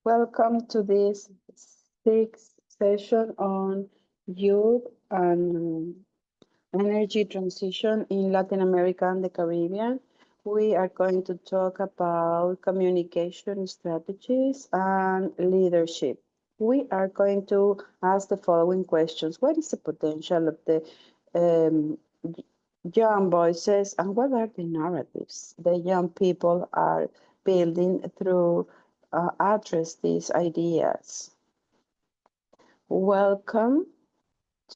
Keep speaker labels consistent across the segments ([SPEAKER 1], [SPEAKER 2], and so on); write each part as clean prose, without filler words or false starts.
[SPEAKER 1] Welcome to this sixth session on youth and energy transition in Latin America and the Caribbean. We are going to talk about communication strategies and leadership. We are going to ask the following questions. What is the potential of the um, young voices and what are the narratives the young people are building through address these ideas? Welcome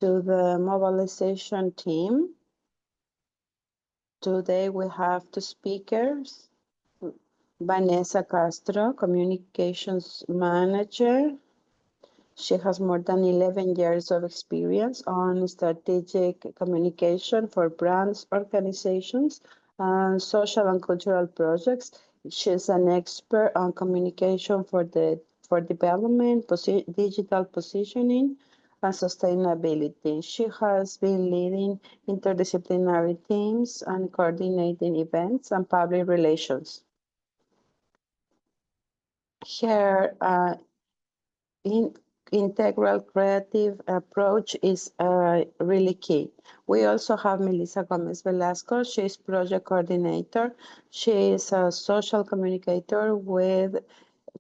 [SPEAKER 1] to the mobilization team. Today we have two speakers, Vanessa Castro, Communications Manager. She has more than 11 years of experience on strategic communication for brands, organizations, and social and cultural projects. She's an expert on communication for development, digital positioning, and sustainability. She has been leading interdisciplinary teams and coordinating events and public relations. Her integral creative approach is really key. We also have Melissa Gomez Velasco. She's project coordinator. She is a social communicator with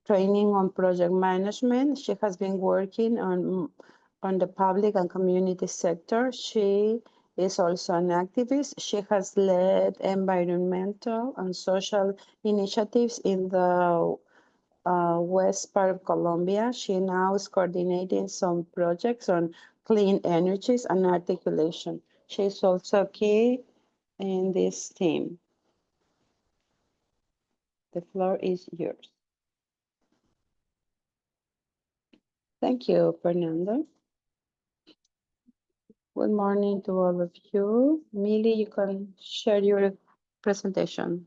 [SPEAKER 1] training on project management. She has been working on the public and community sector. She is also an activist. She has led environmental and social initiatives in the west part of Colombia. She now is coordinating some projects on clean energies and articulation. She's also key in this team. The floor is yours. Thank you, Fernando. Good morning to all of you. Millie, you can share your presentation.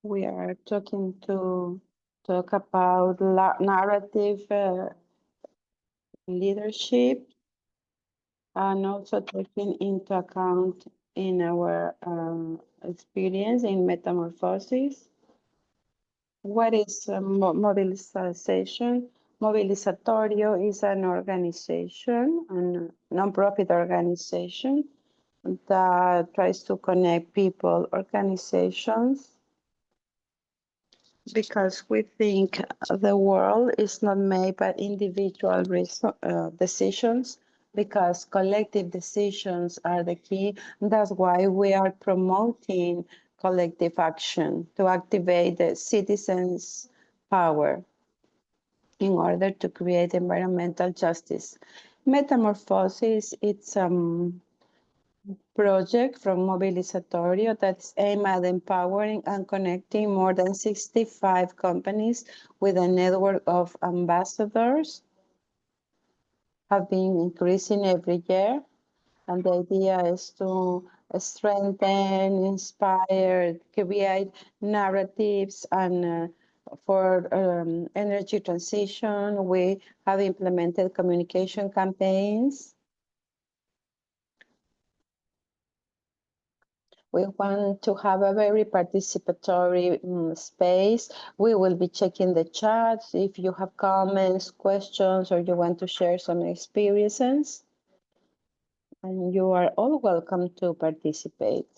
[SPEAKER 1] We are talking to talk about narrative leadership and also taking into account in our experience in metamorphosis. What is mobilization? Mobilizatorio is an organization, a nonprofit organization that tries to connect people, organizations, because we think the world is not made by individual decisions, because collective decisions are the key. That's why we are promoting collective action to activate the citizens' power in order to create environmental justice. Metamorphosis, it's project from Mobilizatorio that's aimed at empowering and connecting more than 65 companies with a network of ambassadors, have been increasing every year. And the idea is to strengthen, inspire, create narratives and for energy transition. We have implemented communication campaigns. We want to have a very participatory space. We will be checking the chats if you have comments, questions, or you want to share some experiences. And you are all welcome to participate.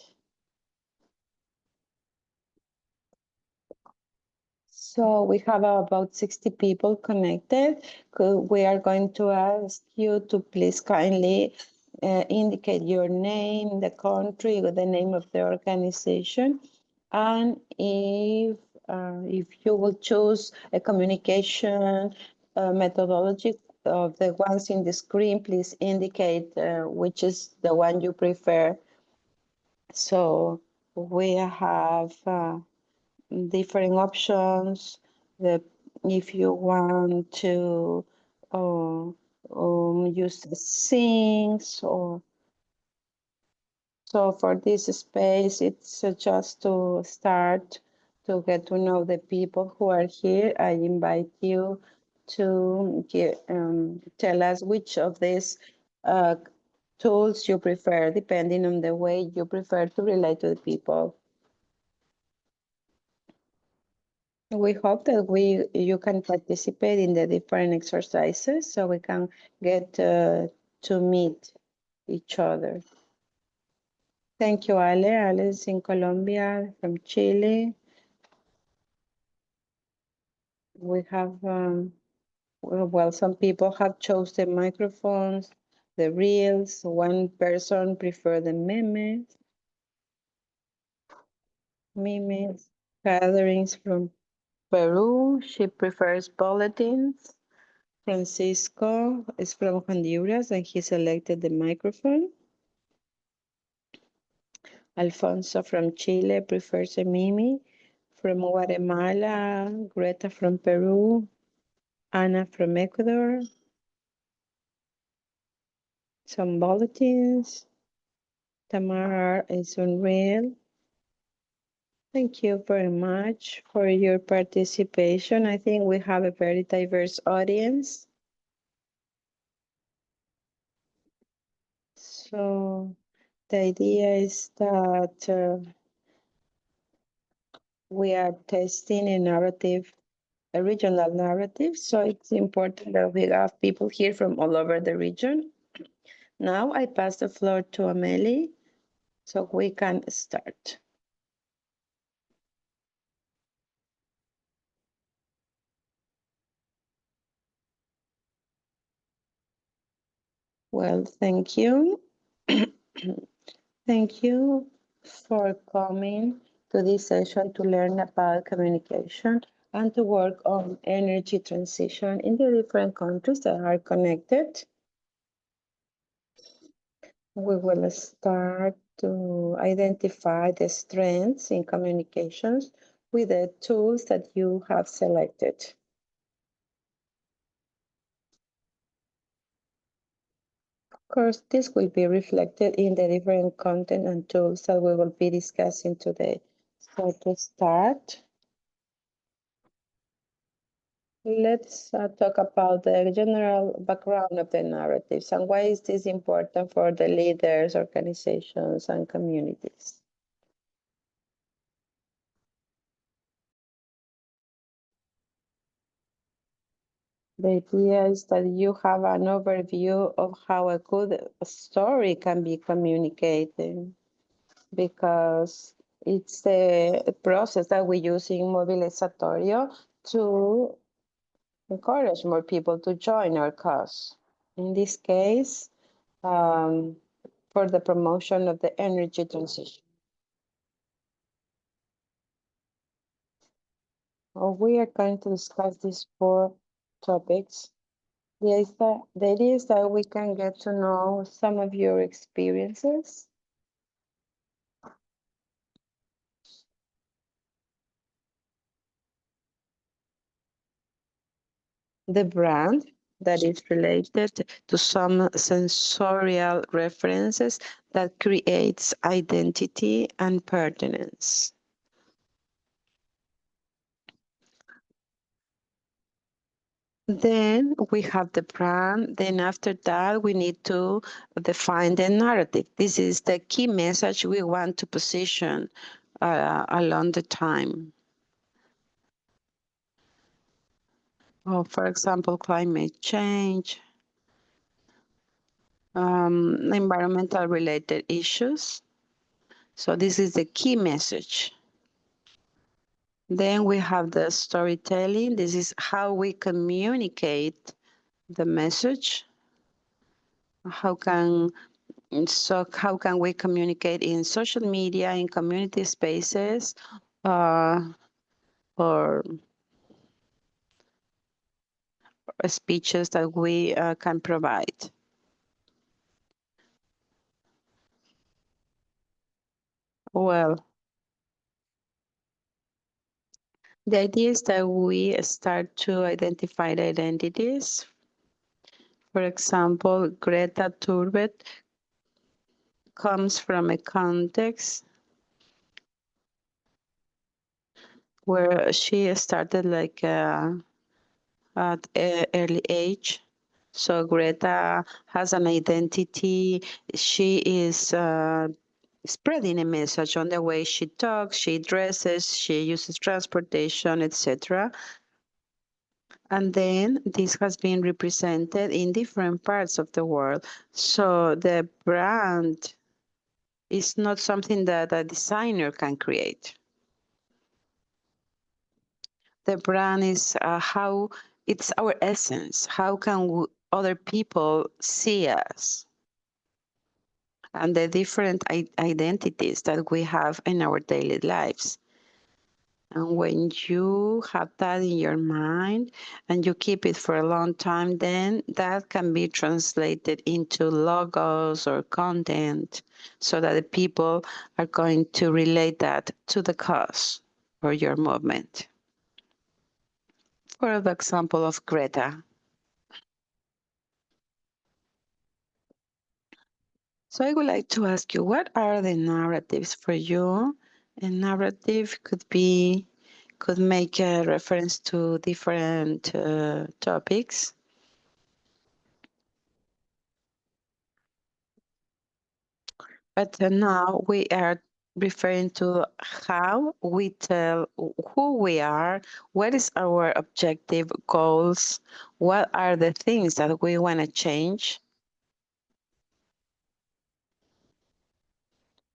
[SPEAKER 1] So we have about 60 people connected. We are going to ask you to please kindly indicate your name, the country, the name of the organization, and if you will choose a communication methodology of the ones in the screen, please indicate which is the one you prefer. So we have different options. If you want to use the things or so for this space, it's just to start to get to know the people who are here. I invite you to tell us which of these tools you prefer, depending on the way you prefer to relate to the people. We hope that you can participate in the different exercises so we can get to meet each other. Thank you, Ale. Ale is in Colombia, from Chile. We have, well, some people have chosen microphones, the reels. One person prefer the memes. Gatherings from Peru. She prefers bulletins. Francisco is from Honduras and he selected the microphone. Alfonso from Chile prefers a Mimi. From Guatemala, Greta from Peru, Ana from Ecuador. Some bulletins. Tamara is unreal. Thank you very much for your participation. I think we have a very diverse audience. So the idea is that we are testing a regional narrative. So it's important that we have people here from all over the region. Now I pass the floor to Amelie so we can start. Well, thank you. Thank you for coming to this session to learn about communication and to work on energy transition in the different countries that are connected. We will start to identify the strengths in communications with the tools that you have selected. Of course, this will be reflected in the different content and tools that we will be discussing today. So to start, let's talk about the general background of the narratives and why is this important for the leaders, organizations, and communities. The idea is that you have an overview of how a good story can be communicated, because it's the process that we use in Mobilizatorio to encourage more people to join our cause. In this case, for the promotion of the energy transition. We are going to discuss these 4 topics. The idea is that we can get to know some of your experiences. The brand that is related to some sensorial references that creates identity and pertinence. Then we have the brand. Then after that, we need to define the narrative. This is the key message we want to position along the time. For example, climate change, environmental related issues. So this is the key message. Then we have the storytelling. This is how we communicate the message. How can we communicate in social media, in community spaces, or speeches that we can provide? Well, the idea is that we start to identify the identities. For example, Greta Thunberg comes from a context where she started like at early age. So Greta has an identity. She is spreading a message on the way she talks, she dresses, she uses transportation, etc. And then this has been represented in different parts of the world. So the brand is not something that a designer can create. The brand is how it's our essence. How can other people see us? And the different identities that we have in our daily lives. And when you have that in your mind and you keep it for a long time, then that can be translated into logos or content so that the people are going to relate that to the cause or your movement. For the example of Greta. So I would like to ask you, what are the narratives for you? A narrative could make a reference to different topics. But now we are referring to how we tell who we are, what is our objective goals, what are the things that we want to change.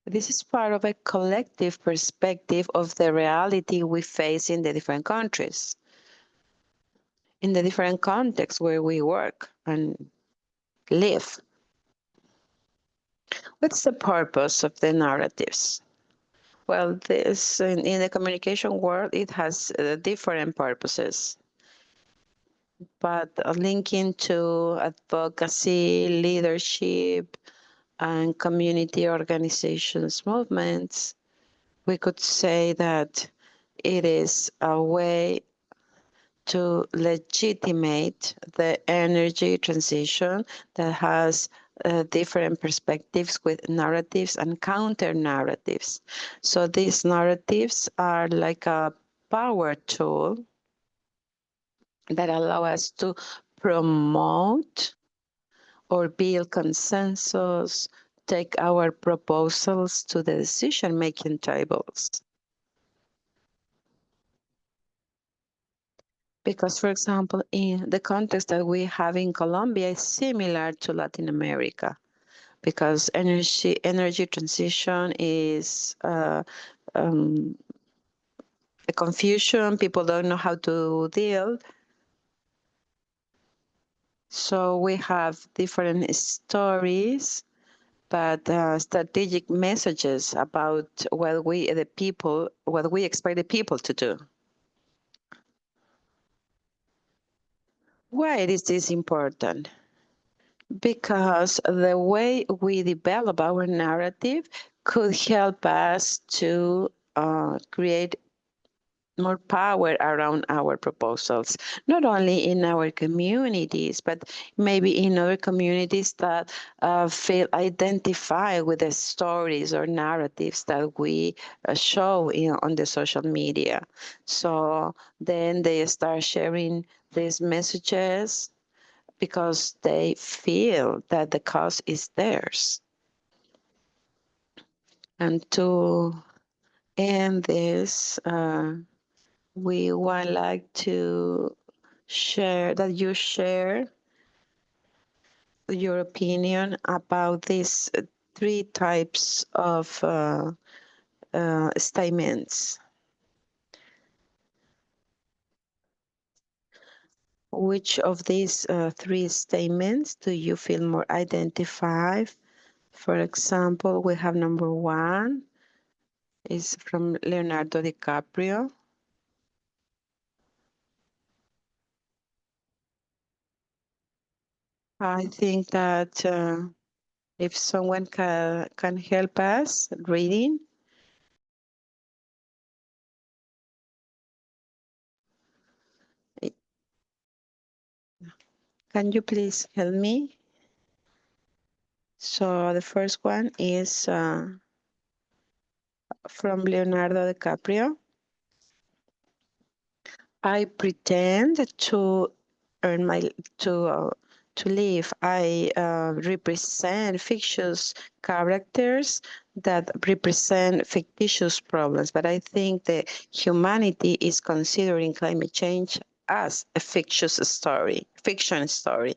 [SPEAKER 1] This is part of a collective perspective of the reality we face in the different countries, in the different contexts where we work and live. What's the purpose of the narratives? Well, this in the communication world, it has different purposes, but linking to advocacy, leadership, and community organizations movements, we could say that it is a way to legitimate the energy transition that has different perspectives with narratives and counter narratives. So these narratives are like a power tool that allow us to promote or build consensus, take our proposals to the decision-making tables. Because, for example, in the context that we have in Colombia is similar to Latin America, because energy transition is a confusion. People don't know how to deal. So we have different stories, but strategic messages about what we expect the people to do. Why is this important? Because the way we develop our narrative could help us to create more power around our proposals, not only in our communities, but maybe in other communities that feel identified with the stories or narratives that we show on the social media. So then they start sharing these messages because they feel that the cause is theirs. And to end this, we would like to share that you share your opinion about these three types of statements. Which of these three statements do you feel more identified? For example, we have number one is from Leonardo DiCaprio. I think that if someone can help us reading. Can you please help me? So the first one is from Leonardo DiCaprio. I pretend to earn my to live. I represent fictitious characters that represent fictitious problems, but I think that humanity is considering climate change as a fictitious story, fiction story.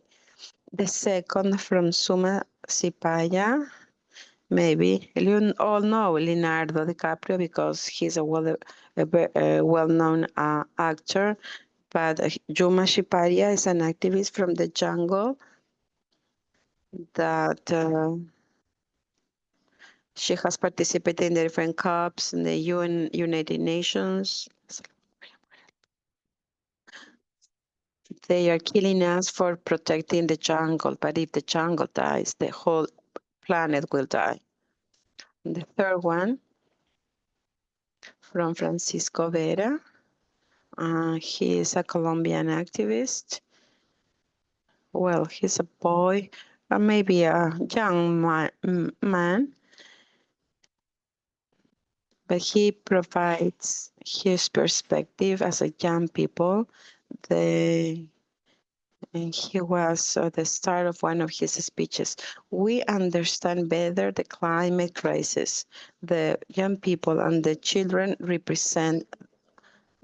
[SPEAKER 1] The second from Suma Sipaya, maybe you all know Leonardo DiCaprio because he's a well-known actor. But Juma Shiparia is an activist from the jungle that she has participated in the different COPs in the United Nations. They are killing us for protecting the jungle, but if the jungle dies, the whole planet will die. And the third one from Francisco Vera. He is a Colombian activist. Well, he's a boy, maybe a young man, but he provides his perspective as a young people. And he was at the start of one of his speeches. We understand better the climate crisis. The young people and the children represent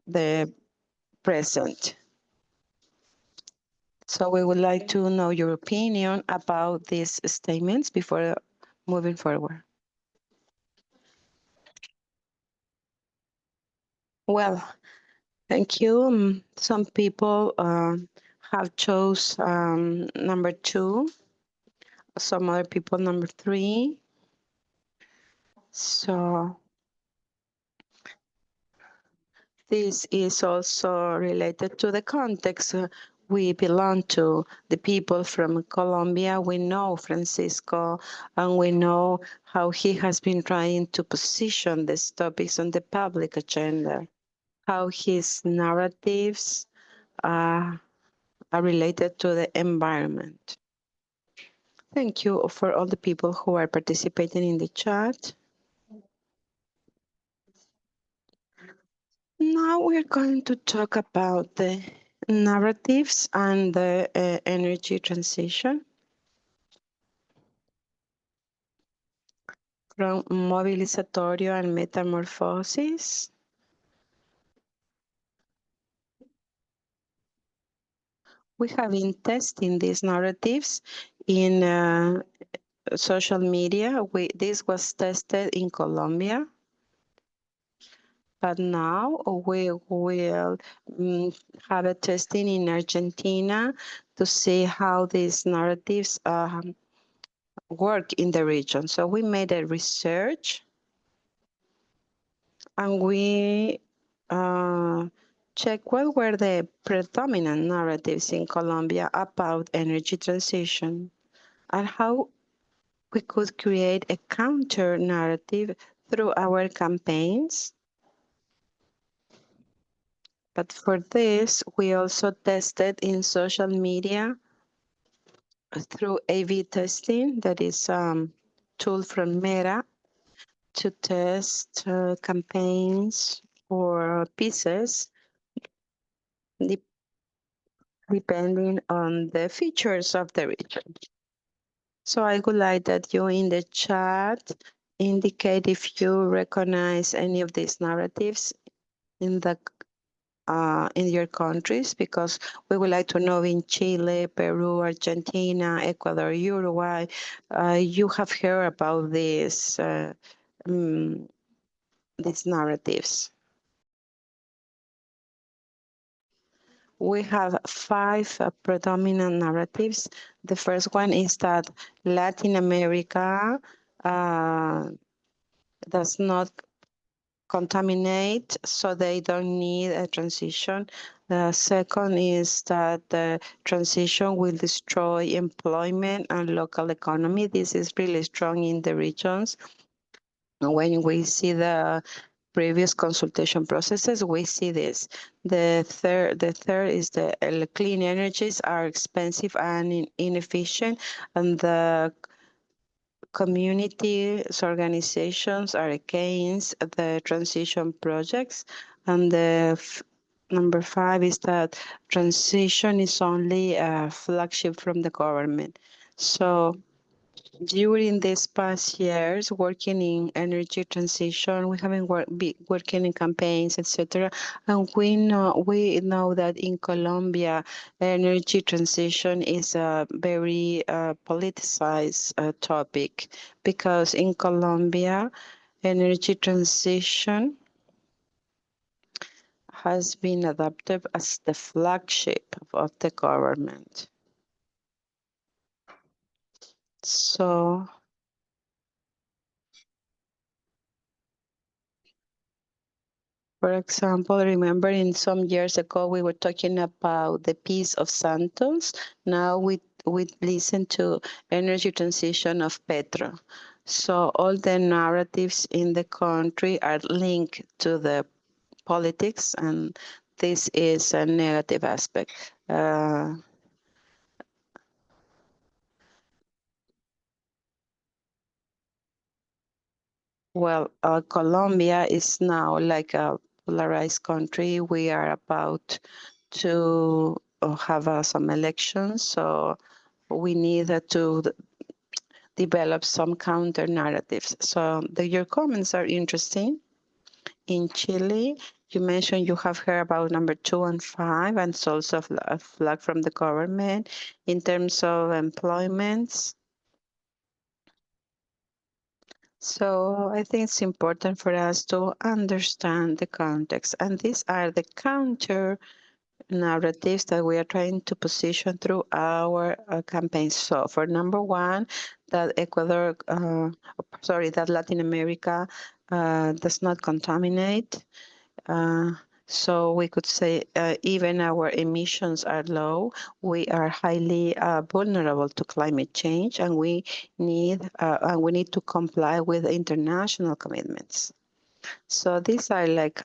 [SPEAKER 1] the present. So we would like to know your opinion about these statements before moving forward. Well, thank you. Some people have chose number 2. Some other people number 3. So this is also related to the context we belong to. The people from Colombia, we know Francisco, and we know how he has been trying to position these topics on the public agenda, how his narratives are related to the environment. Thank you for all the people who are participating in the chat. Now we're going to talk about the narratives and the energy transition. From mobilizatorio and metamorphosis. We have been testing these narratives in social media. This was tested in Colombia. But now we will have a testing in Argentina to see how these narratives work in the region. So we made a research and we checked what were the predominant narratives in Colombia about energy transition and how we could create a counter narrative through our campaigns. But for this, we also tested in social media through A/B testing, that is tool from Meta, to test campaigns or pieces depending on the features of the region. So I would like that you in the chat indicate if you recognize any of these narratives in your countries, because we would like to know in Chile, Peru, Argentina, Ecuador, Uruguay, you have heard about these narratives. We have 5 predominant narratives. The first one is that Latin America does not contaminate, so they don't need a transition. The second is that the transition will destroy employment and local economy. This is really strong in the regions. When we see the previous consultation processes, we see this. The third is the clean energies are expensive and inefficient, and the communities, organizations are against the transition projects, and the number 5 is that transition is only a flagship from the government. So during these past years, working in energy transition, we have been working in campaigns, etc. And we know that in Colombia, energy transition is a very politicized topic, because in Colombia, energy transition has been adopted as the flagship of the government. So, for example, remember in some years ago we were talking about the peace of Santos. Now we listen to energy transition of Petro. So all the narratives in the country are linked to the politics, and this is a negative aspect. Well, Colombia is now like a polarized country. We are about to have some elections, so we need to develop some counter narratives. So your comments are interesting. In Chile, you mentioned you have heard about number 2 and 5, and it's also a flag from the government. In terms of employments, so I think it's important for us to understand the context, and these are the counter narratives that we are trying to position through our campaigns. So for number 1, that that Latin America does not contaminate. So we could say even our emissions are low, we are highly vulnerable to climate change, and we need to comply with international commitments. So these are like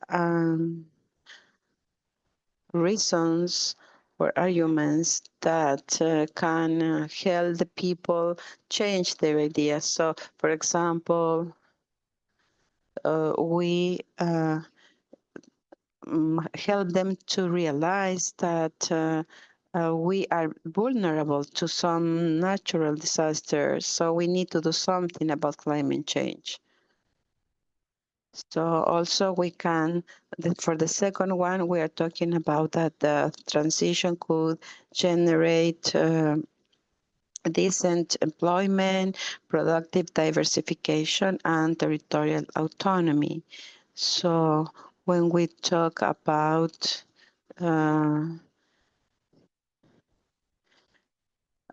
[SPEAKER 1] reasons or arguments that can help the people change their ideas. So, for example, we help them to realize that we are vulnerable to some natural disasters, so we need to do something about climate change. So also we can, for the second one, we are talking about that the transition could generate decent employment, productive diversification, and territorial autonomy. So when we talk about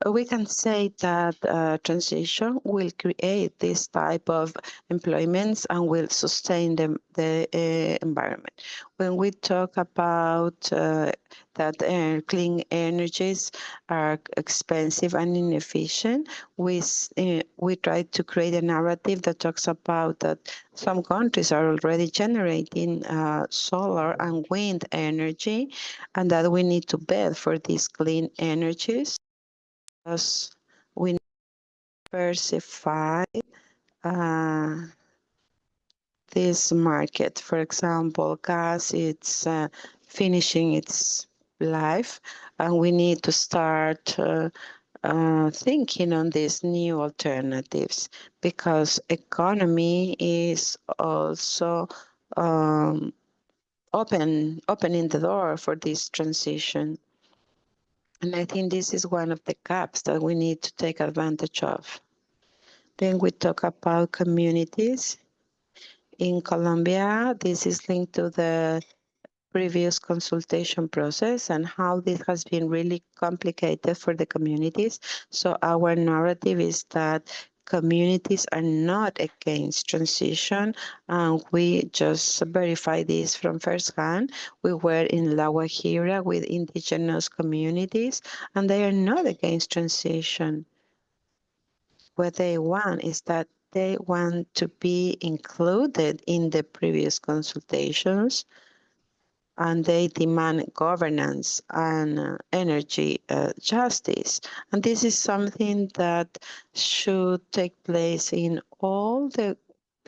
[SPEAKER 1] we can say that transition will create this type of employments and will sustain the environment. When we talk about that clean energies are expensive and inefficient, we try to create a narrative that talks about that some countries are already generating solar and wind energy, and that we need to bid for these clean energies, because we diversify this market. For example, gas, it's finishing its life, and we need to start thinking on these new alternatives, because economy is also opening the door for this transition. And I think this is one of the gaps that we need to take advantage of. Then we talk about communities. In Colombia, this is linked to the previous consultation process and how this has been really complicated for the communities. So our narrative is that communities are not against transition, and we just verify this from first hand. We were in La Guajira with indigenous communities, and they are not against transition. What they want is that they want to be included in the previous consultations, and they demand governance and energy justice. And this is something that should take place in all the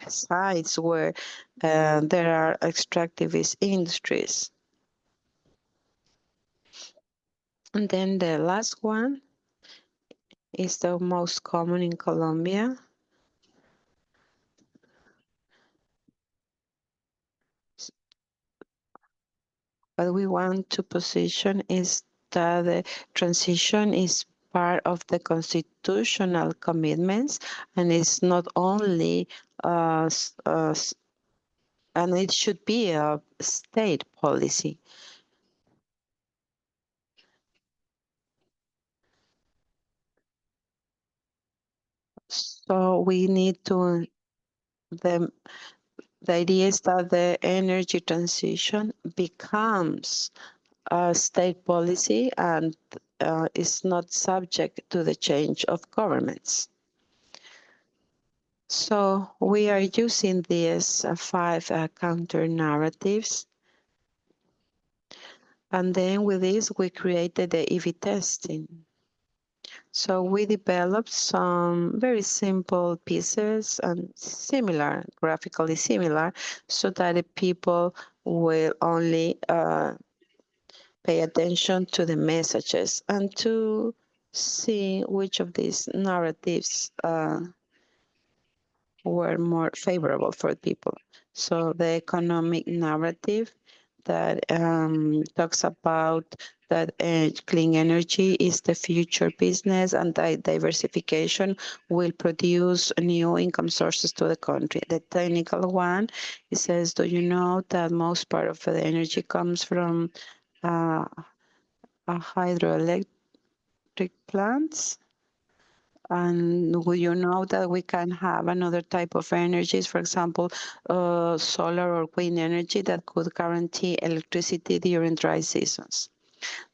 [SPEAKER 1] sites where there are extractivist industries. And then the last one is the most common in Colombia. What we want to position is that the transition is part of the constitutional commitments, and it's not only and it should be a state policy. So we need to the the idea is that the energy transition becomes a state policy and is not subject to the change of governments. So we are using these five counter narratives. And then with this, we created the EV testing. So we developed some very simple pieces and similar, graphically similar, so that the people will only pay attention to the messages and to see which of these narratives were more favorable for people. So the economic narrative that talks about that clean energy is the future business and that diversification will produce new income sources to the country. The technical one, it says, do you know that most part of the energy comes from hydroelectric plants? And will you know that we can have another type of energies, for example, solar or wind energy that could guarantee electricity during dry seasons?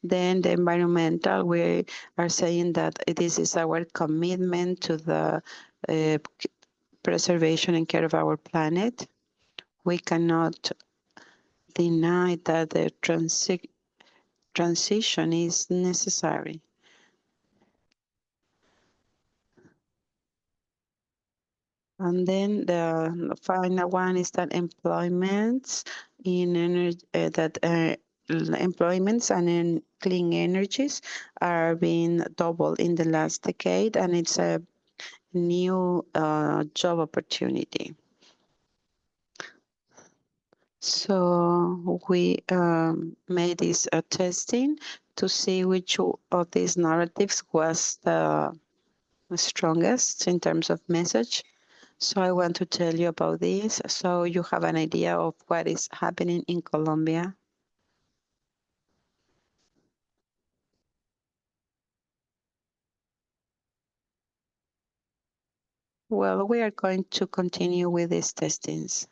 [SPEAKER 1] Then the environmental, we are saying that this is our commitment to the preservation and care of our planet. We cannot deny that the transition is necessary. And then the final one is that employments in energy, employments and in clean energies are being doubled in the last decade, and it's a new job opportunity. So we made this testing to see which of these narratives was the strongest in terms of message. So I want to tell you about this so you have an idea of what is happening in Colombia. Well, we are going to continue with these testings.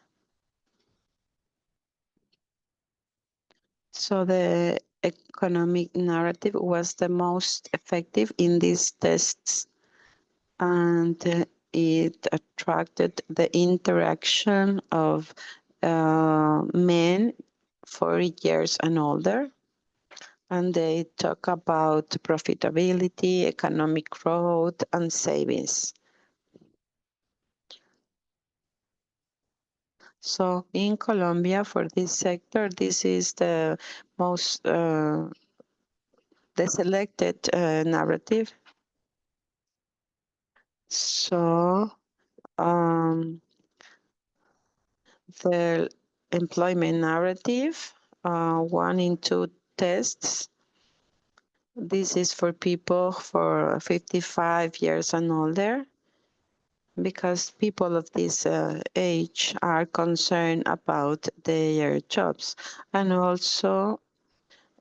[SPEAKER 1] So the economic narrative was the most effective in these tests, and it attracted the interaction of men 40 years and older. And they talk about profitability, economic growth, and savings. So in Colombia, for this sector, this is the most, the selected narrative. So the employment narrative, one in two tests. This is for people for 55 years and older, because people of this age are concerned about their jobs. And also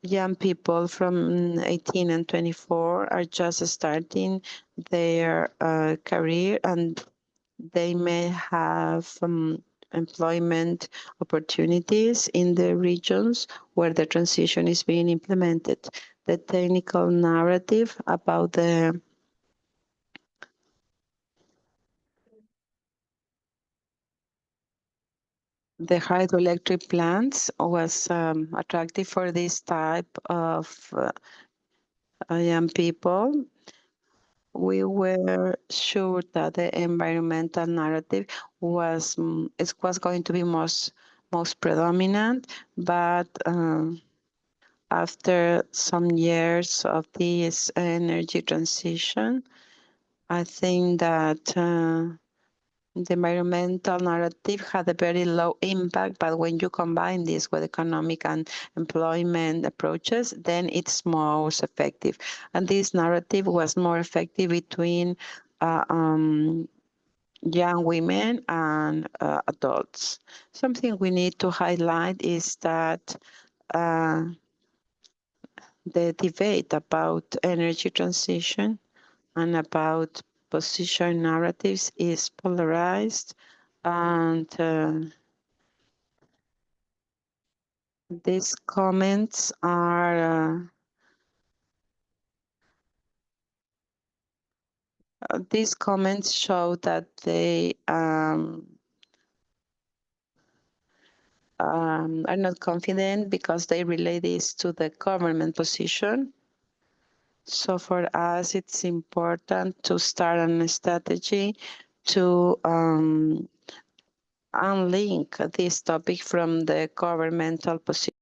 [SPEAKER 1] young people from 18 and 24 are just starting their career, and they may have employment opportunities in the regions where the transition is being implemented. The technical narrative about the hydroelectric plants was attractive for this type of young people. We were sure that the environmental narrative was it was going to be most predominant, but After some years of this energy transition, I think that the environmental narrative had a very low impact, but when you combine this with economic and employment approaches, then it's most effective. And this narrative was more effective between young women and adults. Something we need to highlight is that the debate about energy transition and about position narratives is polarized, and these comments are these comments show that they are not confident because they relate this to the government position. So for us, it's important to start on a strategy to unlink this topic from the governmental position.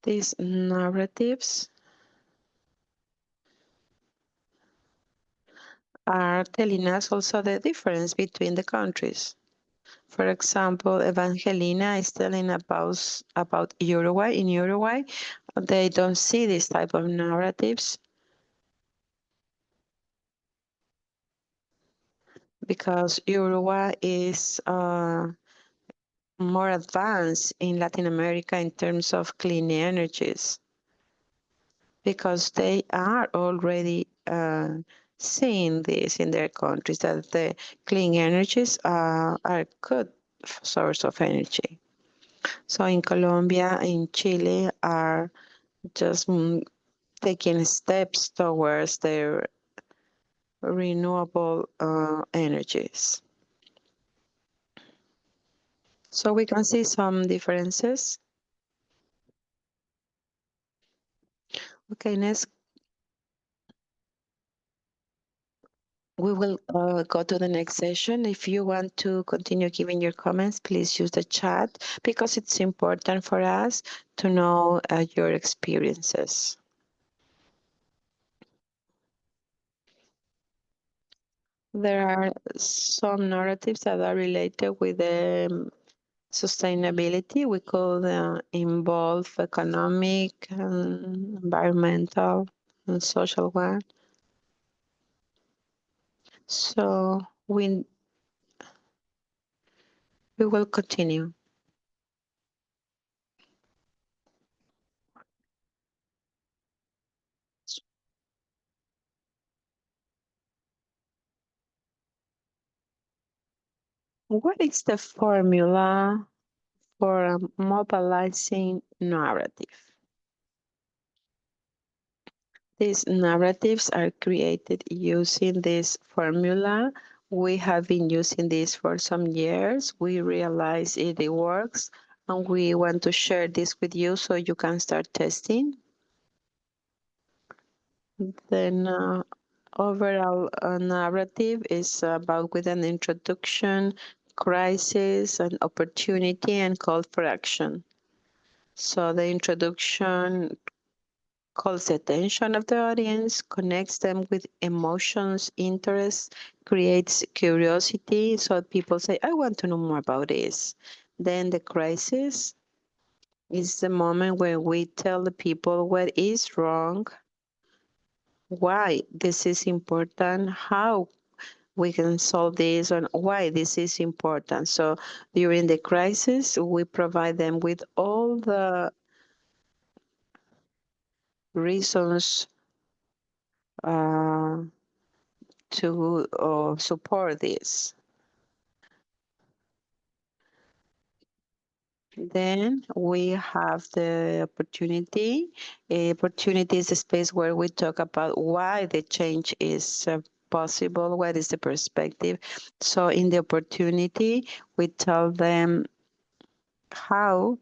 [SPEAKER 1] These narratives are telling us also the difference between the countries. For example, Evangelina is telling about Uruguay. In Uruguay, they don't see this type of narratives because Uruguay is more advanced in Latin America in terms of clean energies, because they are already seeing this in their countries, that the clean energies are a good source of energy. So in Colombia, in Chile, are just taking steps towards their renewable energies. So we can see some differences. Okay, next we will go to the next session. If you want to continue giving your comments, please use the chat because it's important for us to know your experiences. There are some narratives that are related with the sustainability. We call them involve economic, environmental, and social one. So we will continue. What is the formula for a mobilizing narrative? These narratives are created using this formula. We have been using this for some years. We realize it works, and we want to share this with you so you can start testing. Then overall narrative is about with an introduction, crisis, an opportunity, and call for action. So the introduction calls the attention of the audience, connects them with emotions, interests, creates curiosity. So people say, I want to know more about this. Then the crisis is the moment where we tell the people what is wrong, why this is important, how we can solve this, and why this is important. So during the crisis, we provide them with all the reasons to support this. Then we have the opportunity. Opportunity is a space where we talk about why the change is possible, what is the perspective. So in the opportunity, we tell them how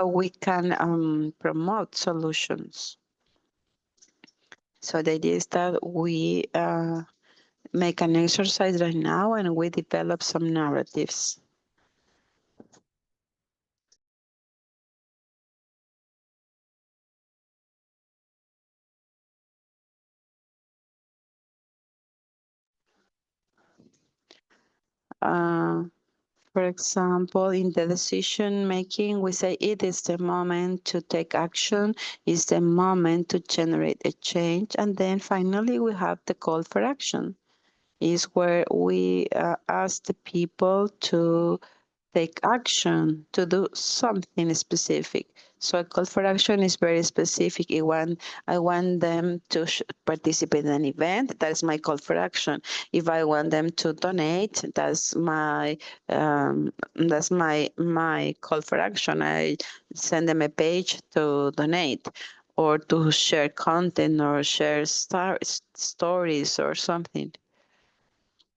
[SPEAKER 1] we can promote solutions. So the idea is that we make an exercise right now and we develop some narratives. Uh, for example, in the decision making, we say it is the moment to take action, is the moment to generate a change. And then finally, we have the call for action, is where we ask the people to take action, to do something specific. So a call for action is very specific. I want them to participate in an event. That is my call for action. If I want them to donate, that's my call for action. I send them a page to donate, or to share content, or share stories or something.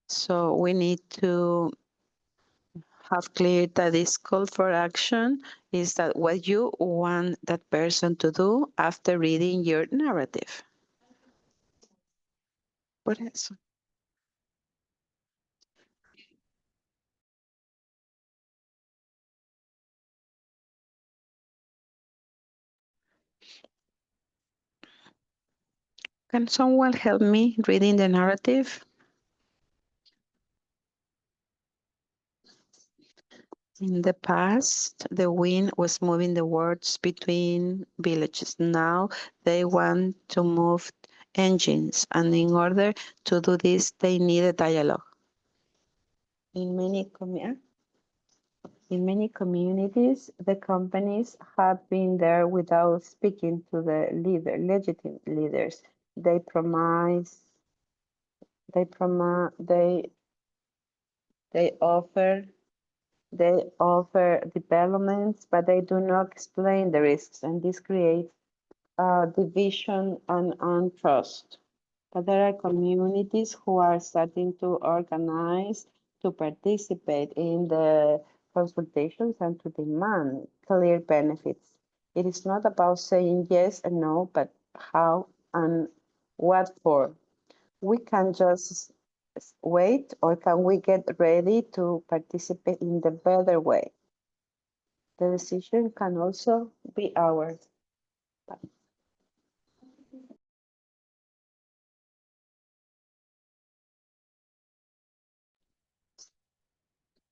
[SPEAKER 1] So we need to have clear that this call for action is that what you want that person to do after reading your narrative. Por eso. Can someone help me reading the narrative? In the past, the wind was moving the words between villages. Now they want to move engines, and in order to do this, they need a dialogue. In many communities, the companies have been there without speaking to the legitimate leaders. They promise, they offer, developments, but they do not explain the risks, and this creates division and untrust. But there are communities who are starting to organize, to participate in the consultations and to demand clear benefits. It is not about saying yes and no, but how and what for. We can just wait, or can we get ready to participate in the better way? The decision can also be ours.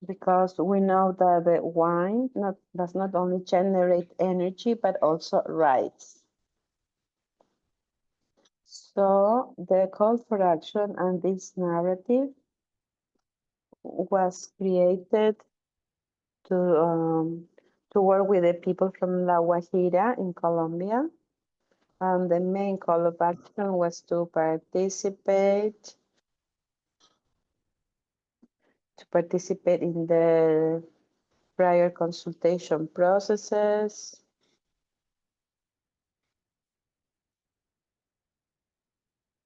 [SPEAKER 1] Because we know that the wine does not only generate energy, but also rights. So the call for action and this narrative was created to work with the people from La Guajira in Colombia. And the main call of action was to participate in the prior consultation processes.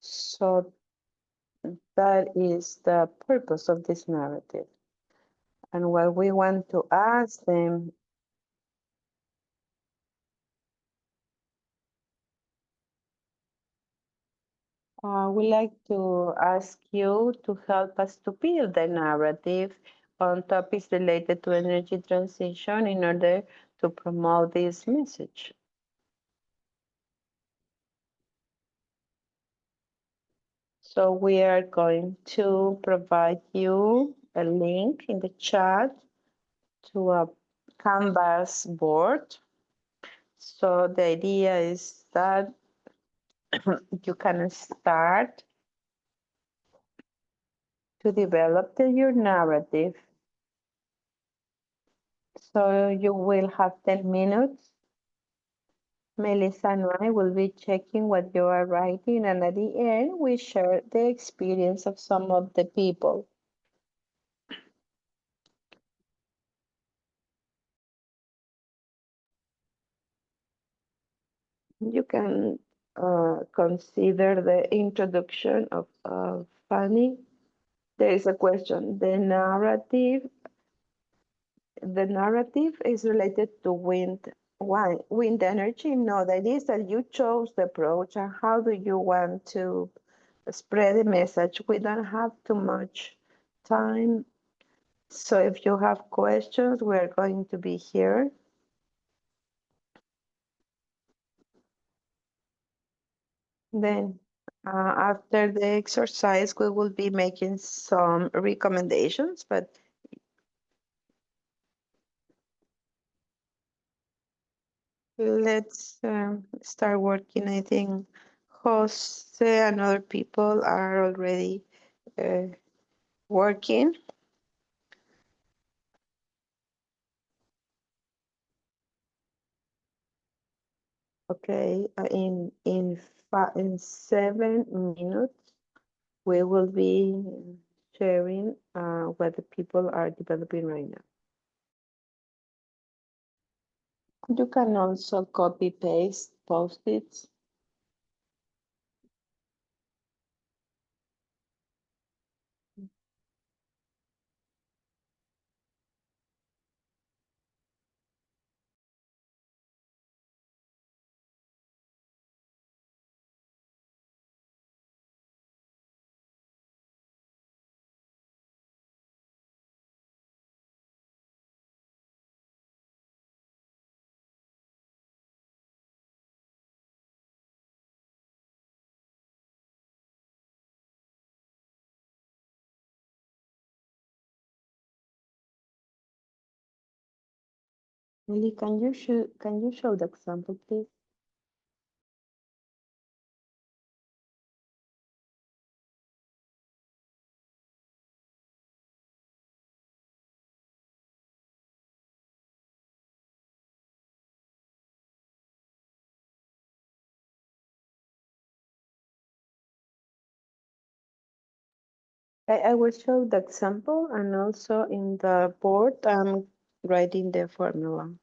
[SPEAKER 1] So that is the purpose of this narrative. And what we want to ask them, we like to ask you to help us to build the narrative on topics related to energy transition in order to promote this message. So we are going to provide you a link in the chat to a Canvas board. So the idea is that you can start to develop your narrative. So you will have 10 minutes. Melissa and I will be checking what you are writing, and at the end, we share the experience of some of the people. You can consider the introduction of Fanny. There is a question. The narrative is related to wind energy. No, the idea is that you chose the approach and how do you want to spread the message. We don't have too much time. So if you have questions, we're going to be here. Then after the exercise, we will be making some recommendations, but let's start working. I think Jose and other people are already uh, working. Okay, in 7 minutes, we will be sharing what the people are developing right now. You can also copy paste post-its. Lily, can you show the example, please? I will show the example and also in the board I'm writing the formula.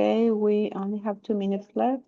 [SPEAKER 1] Okay, we only have 2 minutes left.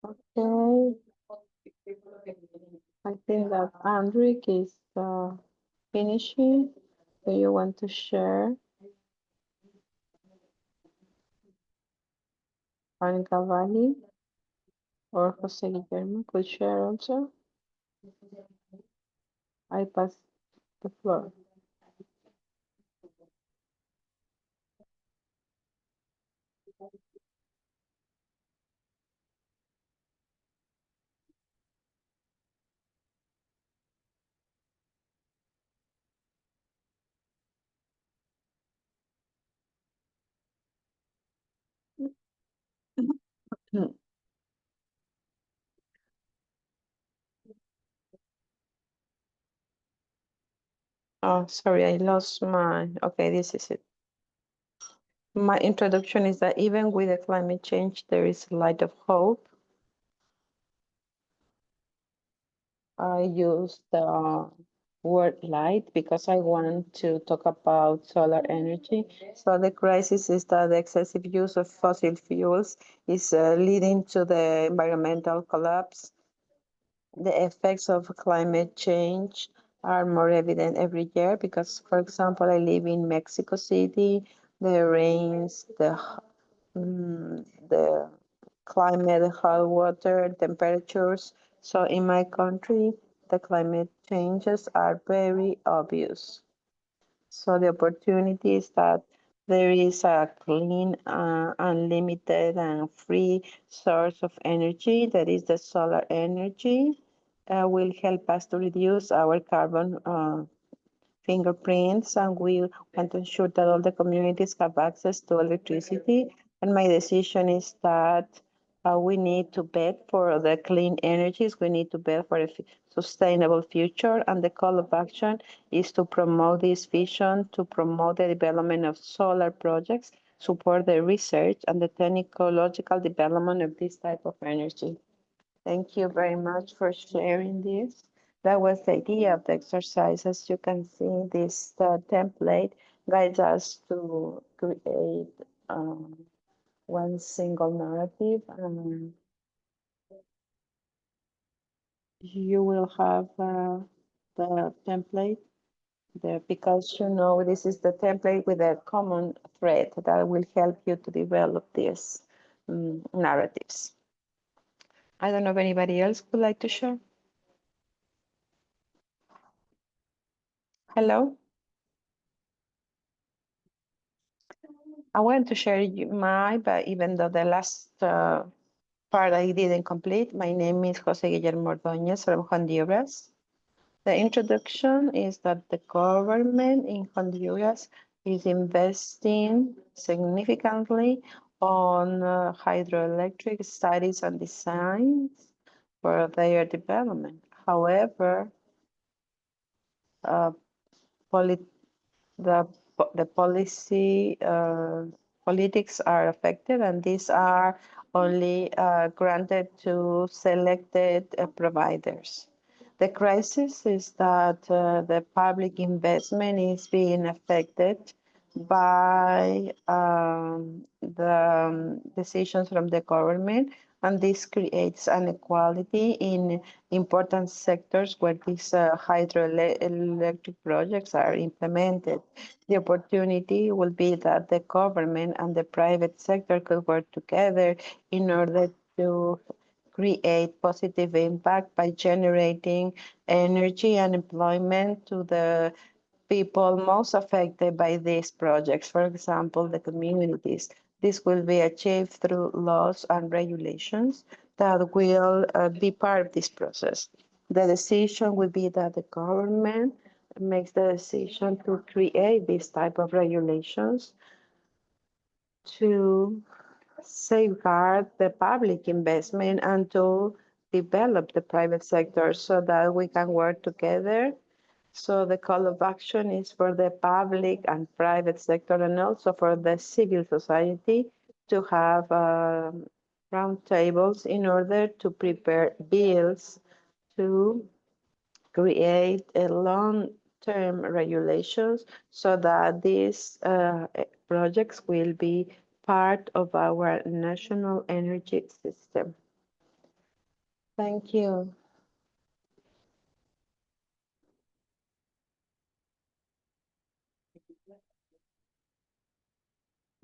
[SPEAKER 1] Okay, I think that Andrick is finishing. Do you want to share? Juan Cavalli or Jose Guillermo could share also. I pass the floor. Oh, sorry, I lost my. Okay, this is it. My introduction is that even with the climate change, there is a light of hope. I use the word light because I want to talk about solar energy. So the crisis is that the excessive use of fossil fuels is leading to the environmental collapse. The effects of climate change are more evident every year because, for example, I live in Mexico City. The rains, the climate, hot water, temperatures. So in my country, the climate changes are very obvious. So the opportunity is that there is a clean, unlimited, and free source of energy, that is the solar energy, will help us to reduce our carbon fingerprints, and we want to ensure that all the communities have access to electricity. And my decision is that we need to bet for the clean energies. We need to bet for a sustainable future. And the call of action is to promote this vision, to promote the development of solar projects, support the research and the technological development of this type of energy. Thank you very much for sharing this. That was the idea of the exercise. As you can see, this template guides us to create one single narrative. And you will have the template there because you know this is the template with a common thread that will help you to develop these narratives. I don't know if anybody else would like to share. Hello? I wanted to share my, but even though the last part I didn't complete, my name is Jose Guillermo Ordóñez from Honduras. The introduction is that the government in Honduras is investing significantly on hydroelectric studies and designs for their development. However, uh, polit the policy politics are affected, and these are only granted to selected providers. The crisis is that the public investment is being affected by the decisions from the government, and this creates inequality in important sectors where these hydroelectric projects are implemented. The opportunity will be that the government and the private sector could work together in order to create positive impact by generating energy and employment to the people most affected by these projects, for example, the communities. This will be achieved through laws and regulations that will be part of this process. The decision will be that the government makes the decision to create this type of regulations to safeguard the public investment and to develop the private sector so that we can work together. So the call of action is for the public and private sector and also for the civil society to have round tables in order to prepare bills to create a long-term regulations so that these projects will be part of our national energy system. Thank you.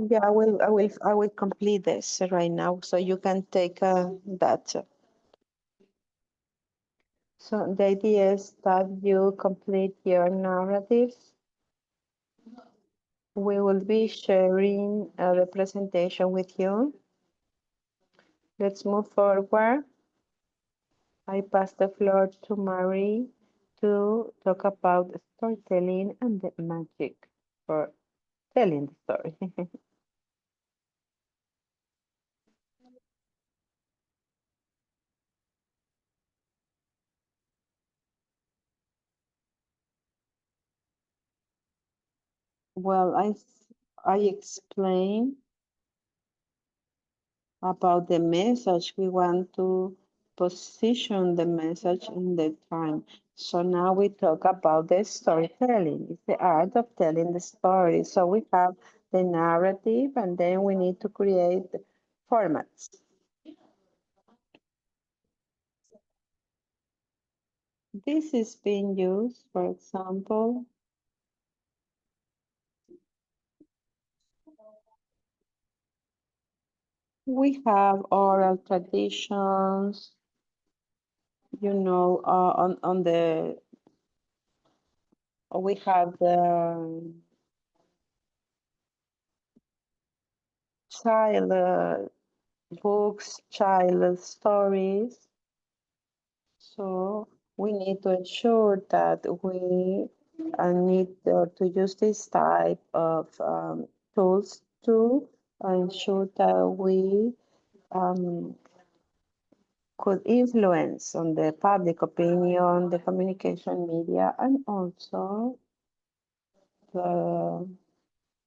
[SPEAKER 1] Yeah, I will complete this right now, so you can take that. So the idea is that you complete your narratives. We will be sharing the presentation with you. Let's move forward. I pass the floor to Marie to talk about storytelling and the magic for telling the story. Well, I explain about the message. We want to position the message in the time. So now we talk about the storytelling. It's the art of telling the story. So we have the narrative, and then we need to create formats. This is being used, for example, we have oral traditions, on the, we have the child books, child stories. So we need to ensure that we need to use this type of tools to ensure that we um, could influence on the public opinion, the communication media, and also the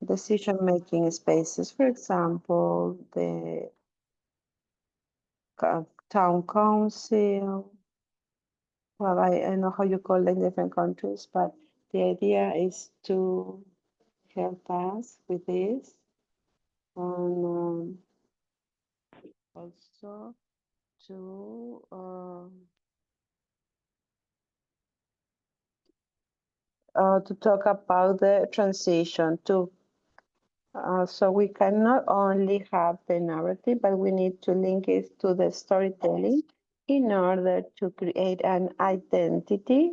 [SPEAKER 1] decision-making spaces. For example, the town council. Well, I know how you call it in different countries, but the idea is to help us with this, and also to talk about the transition to so we can not only have the narrative, but we need to link it to the storytelling in order to create an identity.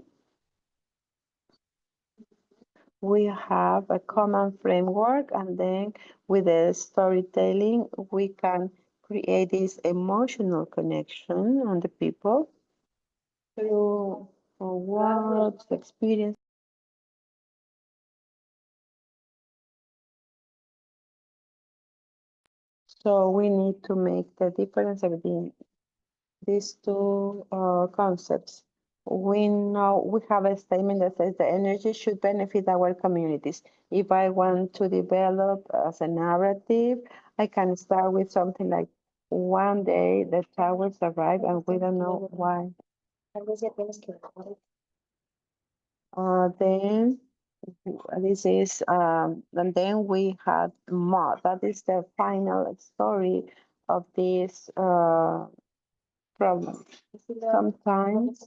[SPEAKER 1] We have a common framework, and then with the storytelling, we can create this emotional connection on the people through words, experience. So we need to make the difference between these two concepts. We know we have a statement that says the energy should benefit our communities. If I want to develop as a narrative, I can start with something like one day the towers arrive and we don't know why. Then this is, and then we had mod. That is the final story of this problem. Sometimes,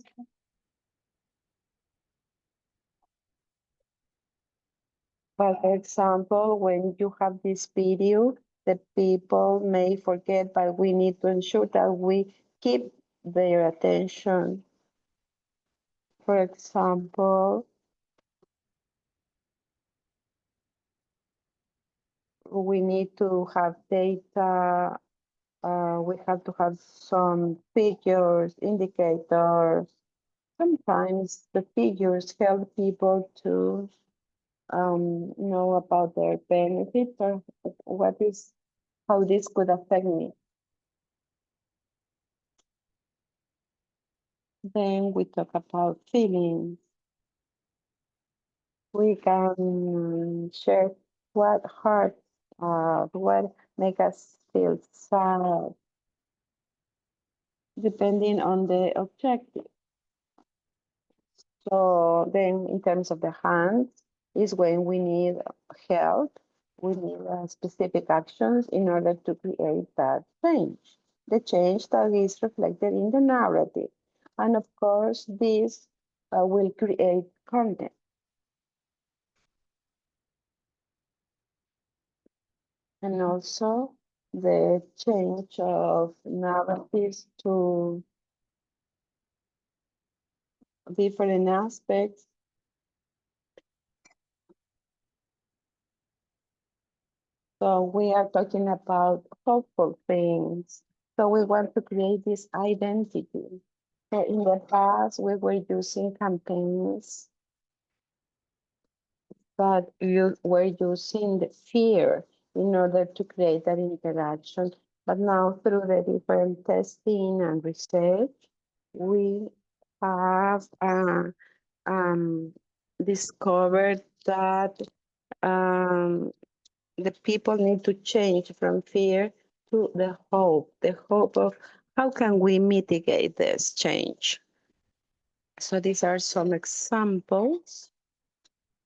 [SPEAKER 1] for example, when you have this video, the people may forget, but we need to ensure that we keep their attention. For example, we need to have data. We have to have some figures, indicators. Sometimes the figures help people to know about their benefits or what is how this could affect me. Then we talk about feelings. We can share what hurts, what make us feel sad, depending on the objective. So then in terms of the hands is when we need help, we need specific actions in order to create that change, the change that is reflected in the narrative. And of course, this will create content. And also the change of narratives to different aspects. So we are talking about hopeful things. So we want to create this identity. So in the past, we were using campaigns that you were using the fear in order to create that interaction. But now through the different testing and research, we have discovered that um, the people need to change from fear to the hope of how can we mitigate this change. So these are some examples.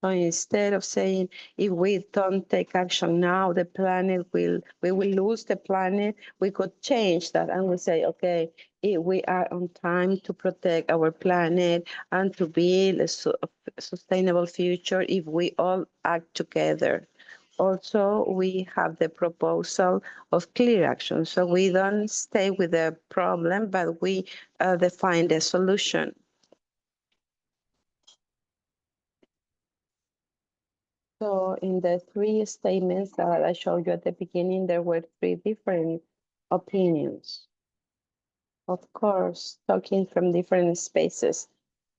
[SPEAKER 1] So instead of saying if we don't take action now, we will lose the planet, we could change that and we say, okay, if we are on time to protect our planet and to build a sustainable future if we all act together. Also, we have the proposal of clear action. So we don't stay with the problem, but we define the solution. So in the three statements that I showed you at the beginning, there were three different opinions. Of course, talking from different spaces.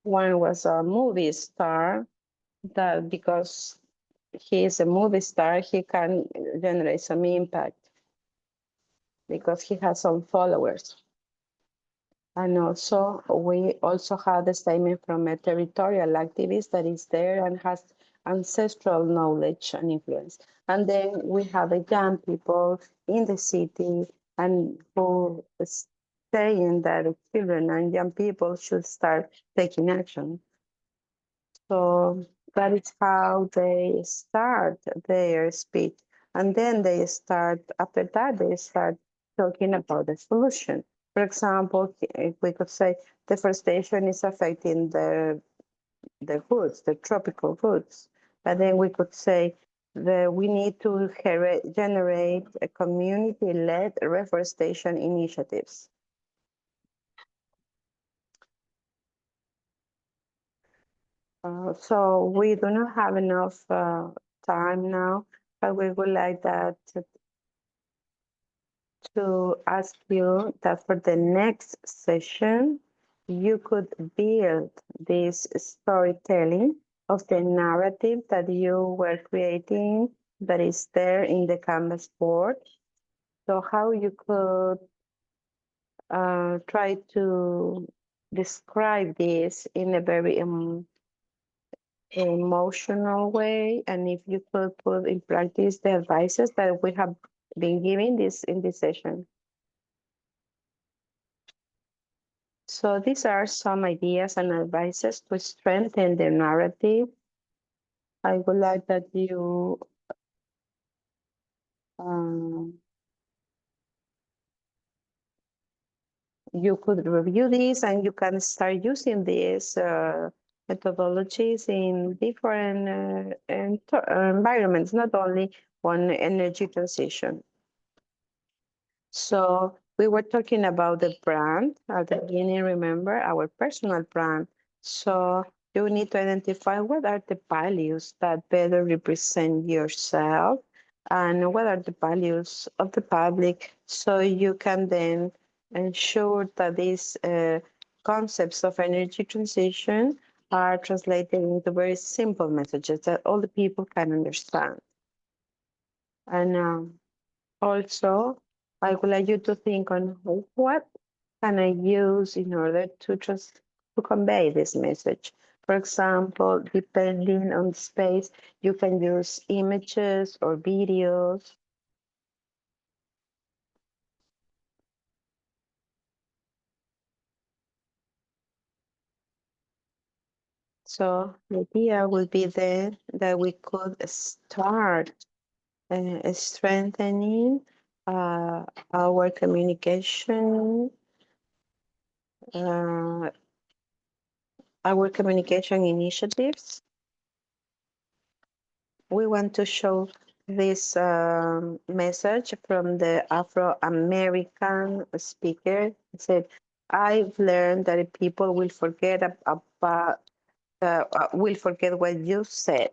[SPEAKER 1] One was a movie star that because he is a movie star, he can generate some impact because he has some followers. And also, we also had a statement from a territorial activist that is there and has ancestral knowledge and influence. And then we have the young people in the city and who is saying that children and young people should start taking action. So that is how they start their speech. And then after that, they start talking about the solution. For example, if we could say deforestation is affecting the woods, the tropical woods. But then we could say that we need to generate a community-led reforestation initiatives. So we do not have enough time now, but we would like that to ask you that for the next session, you could build this storytelling of the narrative that you were creating that is there in the Canvas board. So how you could try to describe this in a very emotional way, and if you could put in practice the advices that we have been giving this in this session. So these are some ideas and advices to strengthen the narrative. I would like that um, you could review this and you can start using these methodologies in different environments, not only on energy transition. So we were talking about the brand at the beginning, remember, our personal brand. So you need to identify what are the values that better represent yourself and what are the values of the public, so you can then ensure that these concepts of energy transition are translated into very simple messages that all the people can understand. And also, I would like you to think on what can I use in order to convey this message. For example, depending on space, you can use images or videos. So the idea would be then that we could start strengthening our communication uh, initiatives. We want to show this message from the Afro-American speaker. He said, I've learned that people will forget about will forget what you said,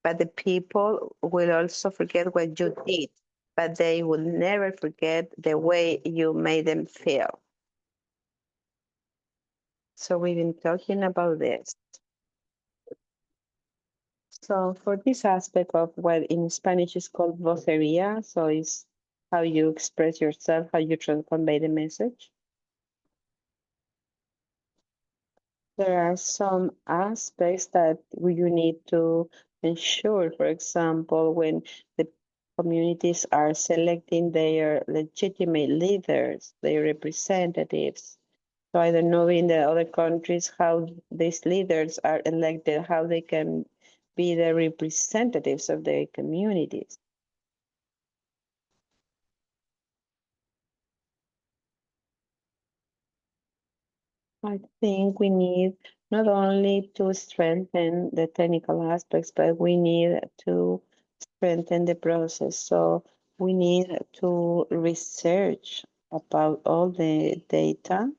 [SPEAKER 1] but the people will also forget what you did, but they will never forget the way you made them feel. So we've been talking about this. So for this aspect of what in Spanish is called vocería, so it's how you express yourself, how you try to convey the message. There are some aspects that you need to ensure. For example, when the communities are selecting their legitimate leaders, their representatives. So I don't know in the other countries how these leaders are elected, how they can be the representatives of their communities. I think we need not only to strengthen the technical aspects, but we need to strengthen the process. So we need to research about all the data.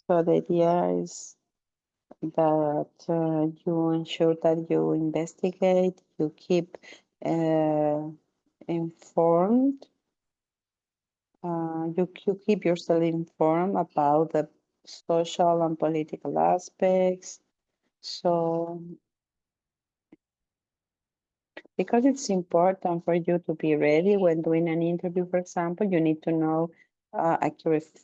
[SPEAKER 1] So the idea is that you ensure that you investigate, you keep informed, you keep yourself informed about the social and political aspects. So, because it's important for you to be ready when doing an interview, for example, you need to know accurate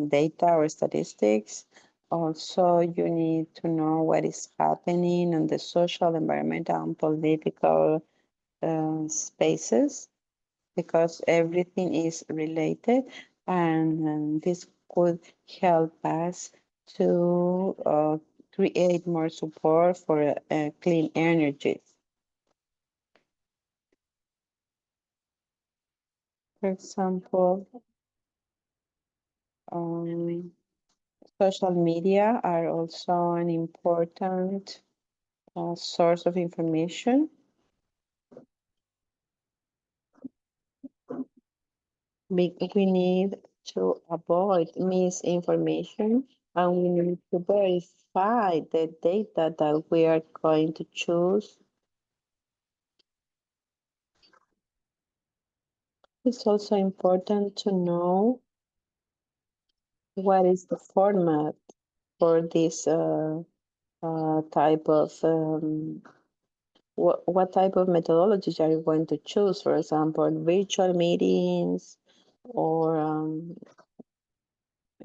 [SPEAKER 1] data or statistics. Also, you need to know what is happening in the social, environmental, and political spaces, because everything is related, and this could help us to create more support for clean energy. For example, um, social media are also an important source of information. We need to avoid misinformation, and we need to verify the data that we are going to choose. It's also important to know what is the format for this type of what type of methodologies are you going to choose? For example, virtual meetings or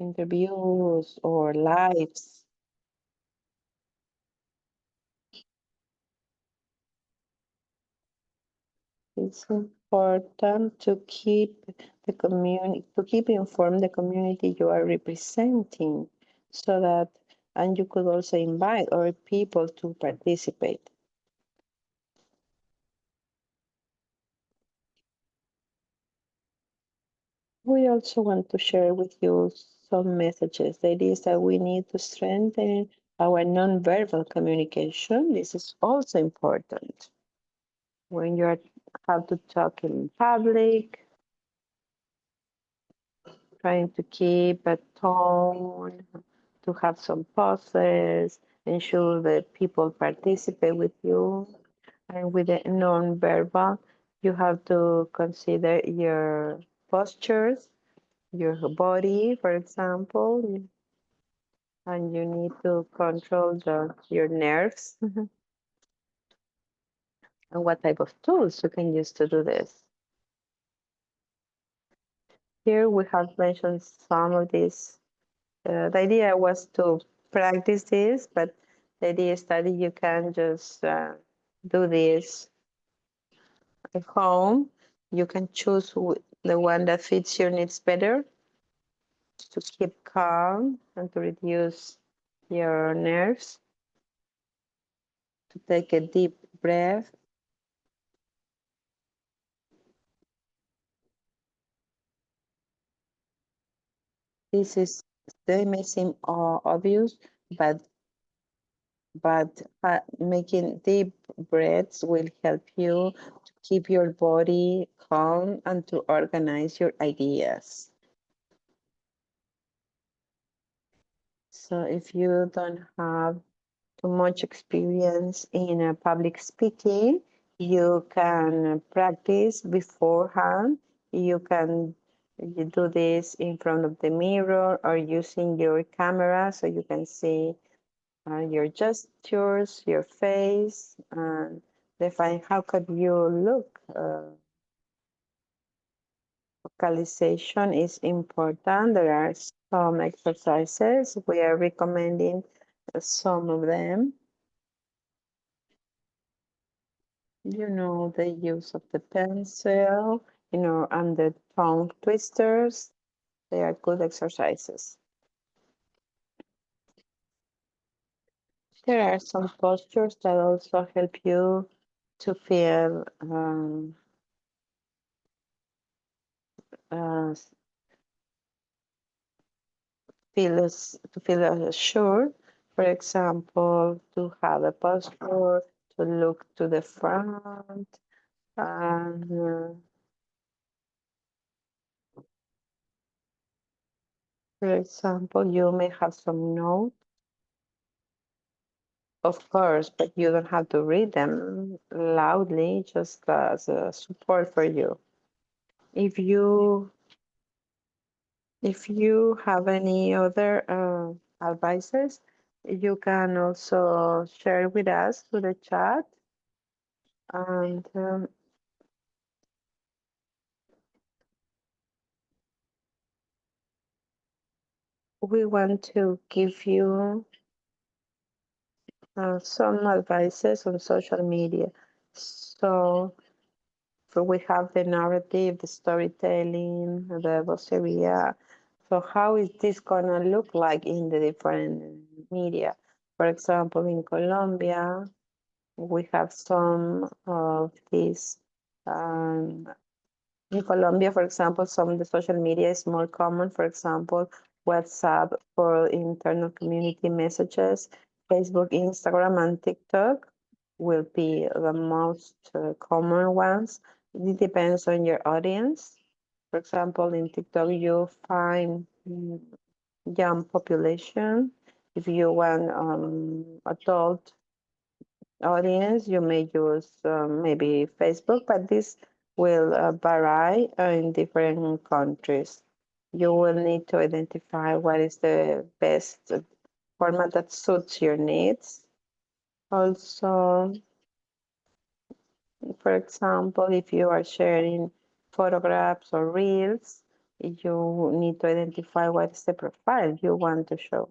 [SPEAKER 1] interviews or lives. It's important to keep the community, to keep informed the community you are representing, so that, and you could also invite other people to participate. We also want to share with you some messages. The idea is that we need to strengthen our nonverbal communication. This is also important when you have to talk in public, trying to keep a tone, to have some pauses, ensure that people participate with you. And with the non-verbal, you have to consider your postures, your body, for example, and you need to control your nerves and what type of tools you can use to do this. Here we have mentioned some of these. The idea was to practice this, but the idea is that you can just do this at home. You can choose the one that fits your needs better to keep calm and to reduce your nerves, to take a deep breath. This is, they may seem obvious, but making deep breaths will help you to keep your body calm and to organize your ideas. So if you don't have too much experience in public speaking, you can practice beforehand. You do this in front of the mirror or using your camera so you can see your gestures, your face, and define how could you look. Vocalization is important. There are some exercises. We are recommending some of them. The use of the pencil, and the tongue twisters. They are good exercises. There are some postures that also help you to feel uh, assured. For example, to have a posture, to look to the front, and for example, you may have some notes, of course, but you don't have to read them loudly, just as a support for you. If you have any other advices, you can also share with us through the chat. And we want to give you some advices on social media. So we have the narrative, the storytelling, the voceria. So how is this gonna look like in the different media? For example, in Colombia, we have some of these. In Colombia, for example, some of the social media is more common. For example, WhatsApp for internal community messages, Facebook, Instagram, and TikTok will be the most common ones. It depends on your audience. For example, in TikTok, you find young population. If you want adult audience, you may use maybe Facebook, but this will vary in different countries. You will need to identify what is the best format that suits your needs. Also, for example, if you are sharing photographs or reels, you need to identify what is the profile you want to show.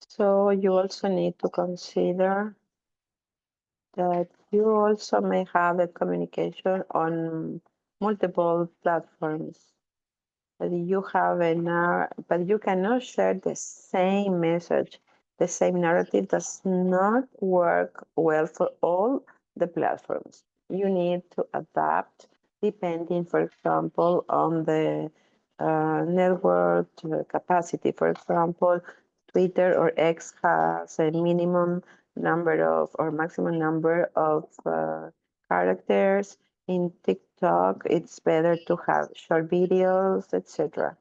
[SPEAKER 1] So you also need to consider that you also may have a communication on multiple platforms. But but you cannot share the same message. The same narrative does not work well for all the platforms. You need to adapt depending, for example, on the network capacity. For example, Twitter or X has a minimum number of or maximum number of characters. In TikTok, it's better to have short videos, etc.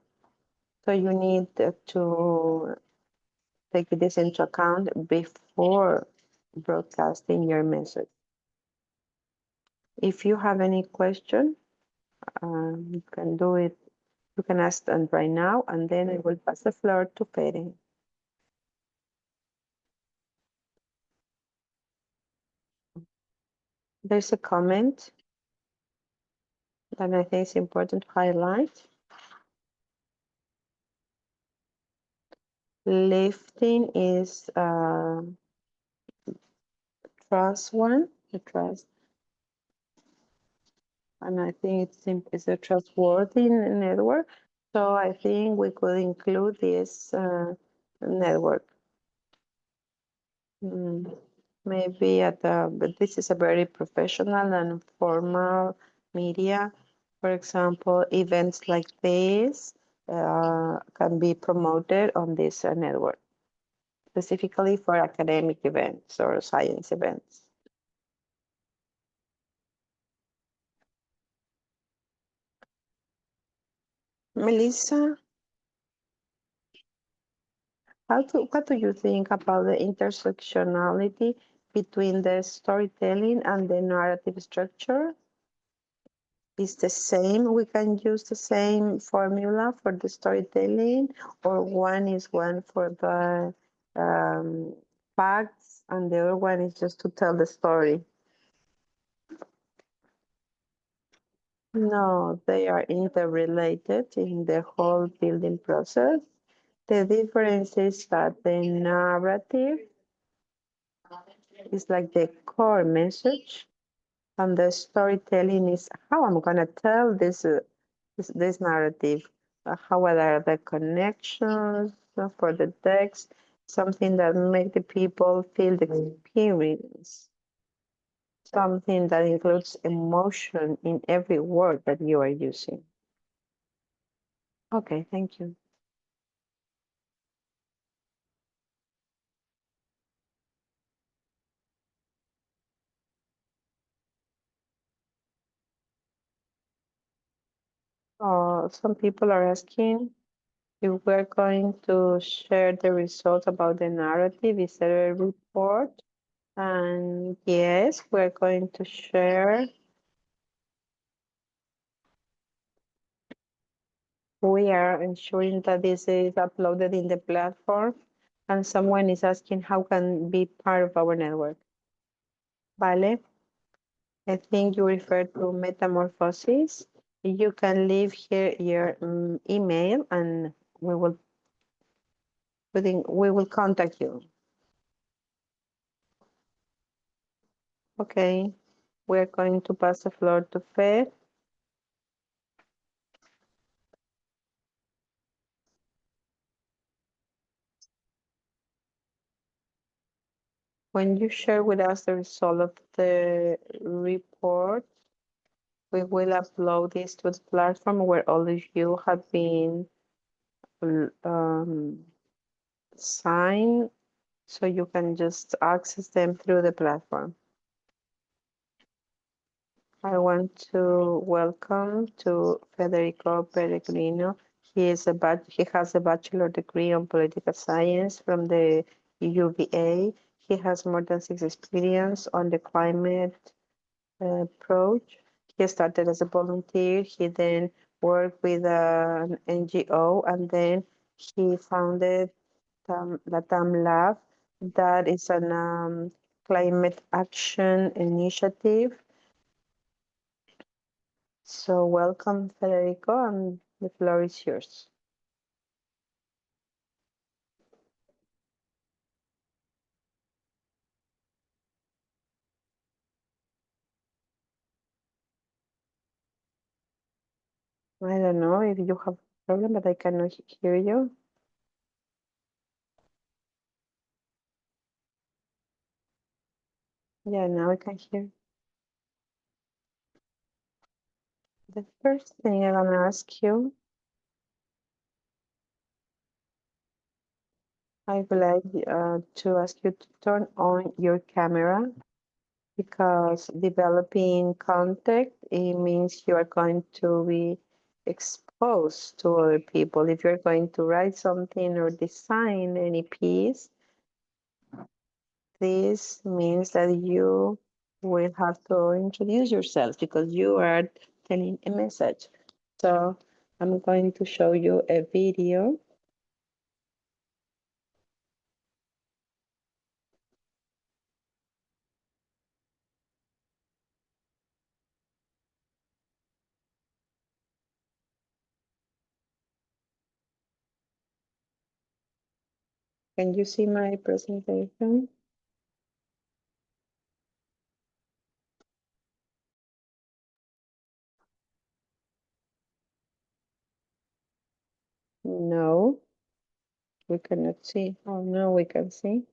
[SPEAKER 1] So you need to take this into account before broadcasting your message. If you have any question, you can do it. You can ask them right now, and then I will pass the floor to Pere. There's a comment that I think is important to highlight. Lifting is trust one, the trust, and I think it's a trustworthy network. So I think we could include this network. Maybe but this is a very professional and formal media. For example, events like this can be promoted on this network, specifically for academic events or science events. Melissa, what do you think about the intersectionality between the storytelling and the narrative structure? Is the same? We can use the same formula for the storytelling, or one is one for the facts and the other one is just to tell the story? No, they are interrelated in the whole building process. The difference is that the narrative is like the core message, and the storytelling is how I'm gonna tell this narrative. How are the connections for the text? Something that make the people feel the experience. Something that includes emotion in every word that you are using. Okay, thank you. Some people are asking if we're going to share the results about the narrative. Is there a report? And yes, we're going to share. We are ensuring that this is uploaded in the platform, and someone is asking how can be part of our network. Vale, I think you referred to metamorphosis. You can leave here your email, and we will contact you. Okay, we're going to pass the floor to Fer. When you share with us the result of the report, we will upload this to the platform where all of you have been signed, so you can just access them through the platform. I want to welcome to Federico Peregrino. He has a bachelor degree on political science from the UVA. He has more than 6 experience on the climate approach. He started as a volunteer. He then worked with an NGO, and then he founded Latam Lab. That is an climate action initiative. So welcome, Federico, and the floor is yours. I don't know if you have a problem, but I cannot hear you. Yeah, now I can hear. The first thing I'm gonna ask you, I would like to ask you to turn on your camera because developing content, it means you are going to be exposed to other people. If you're going to write something or design any piece, this means that you will have to introduce yourself because you are telling a message. So I'm going to show you a video. Can you see my presentation? No, we cannot see. Oh, no, we can see.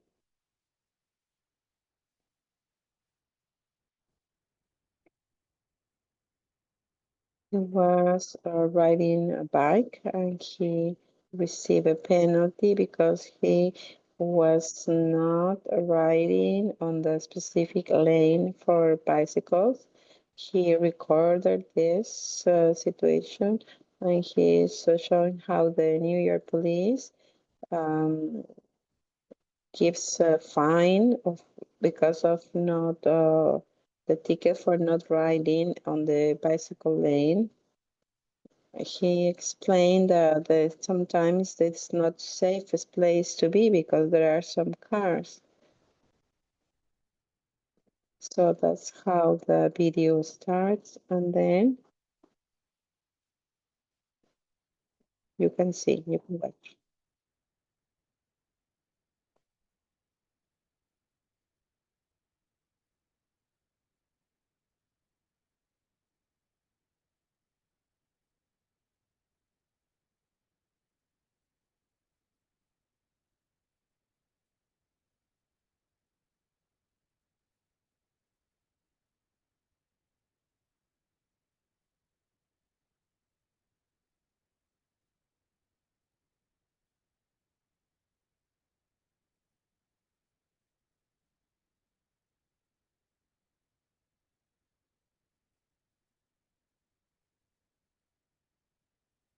[SPEAKER 1] He was riding a bike and he received a penalty because he was not riding on the specific lane for bicycles. He recorded this situation and he is showing how the New York police um, gives a fine because of not the ticket for not riding on the bicycle lane. He explained that sometimes it's not safest place to be because there are some cars. So that's how the video starts, and then you can see, you can watch.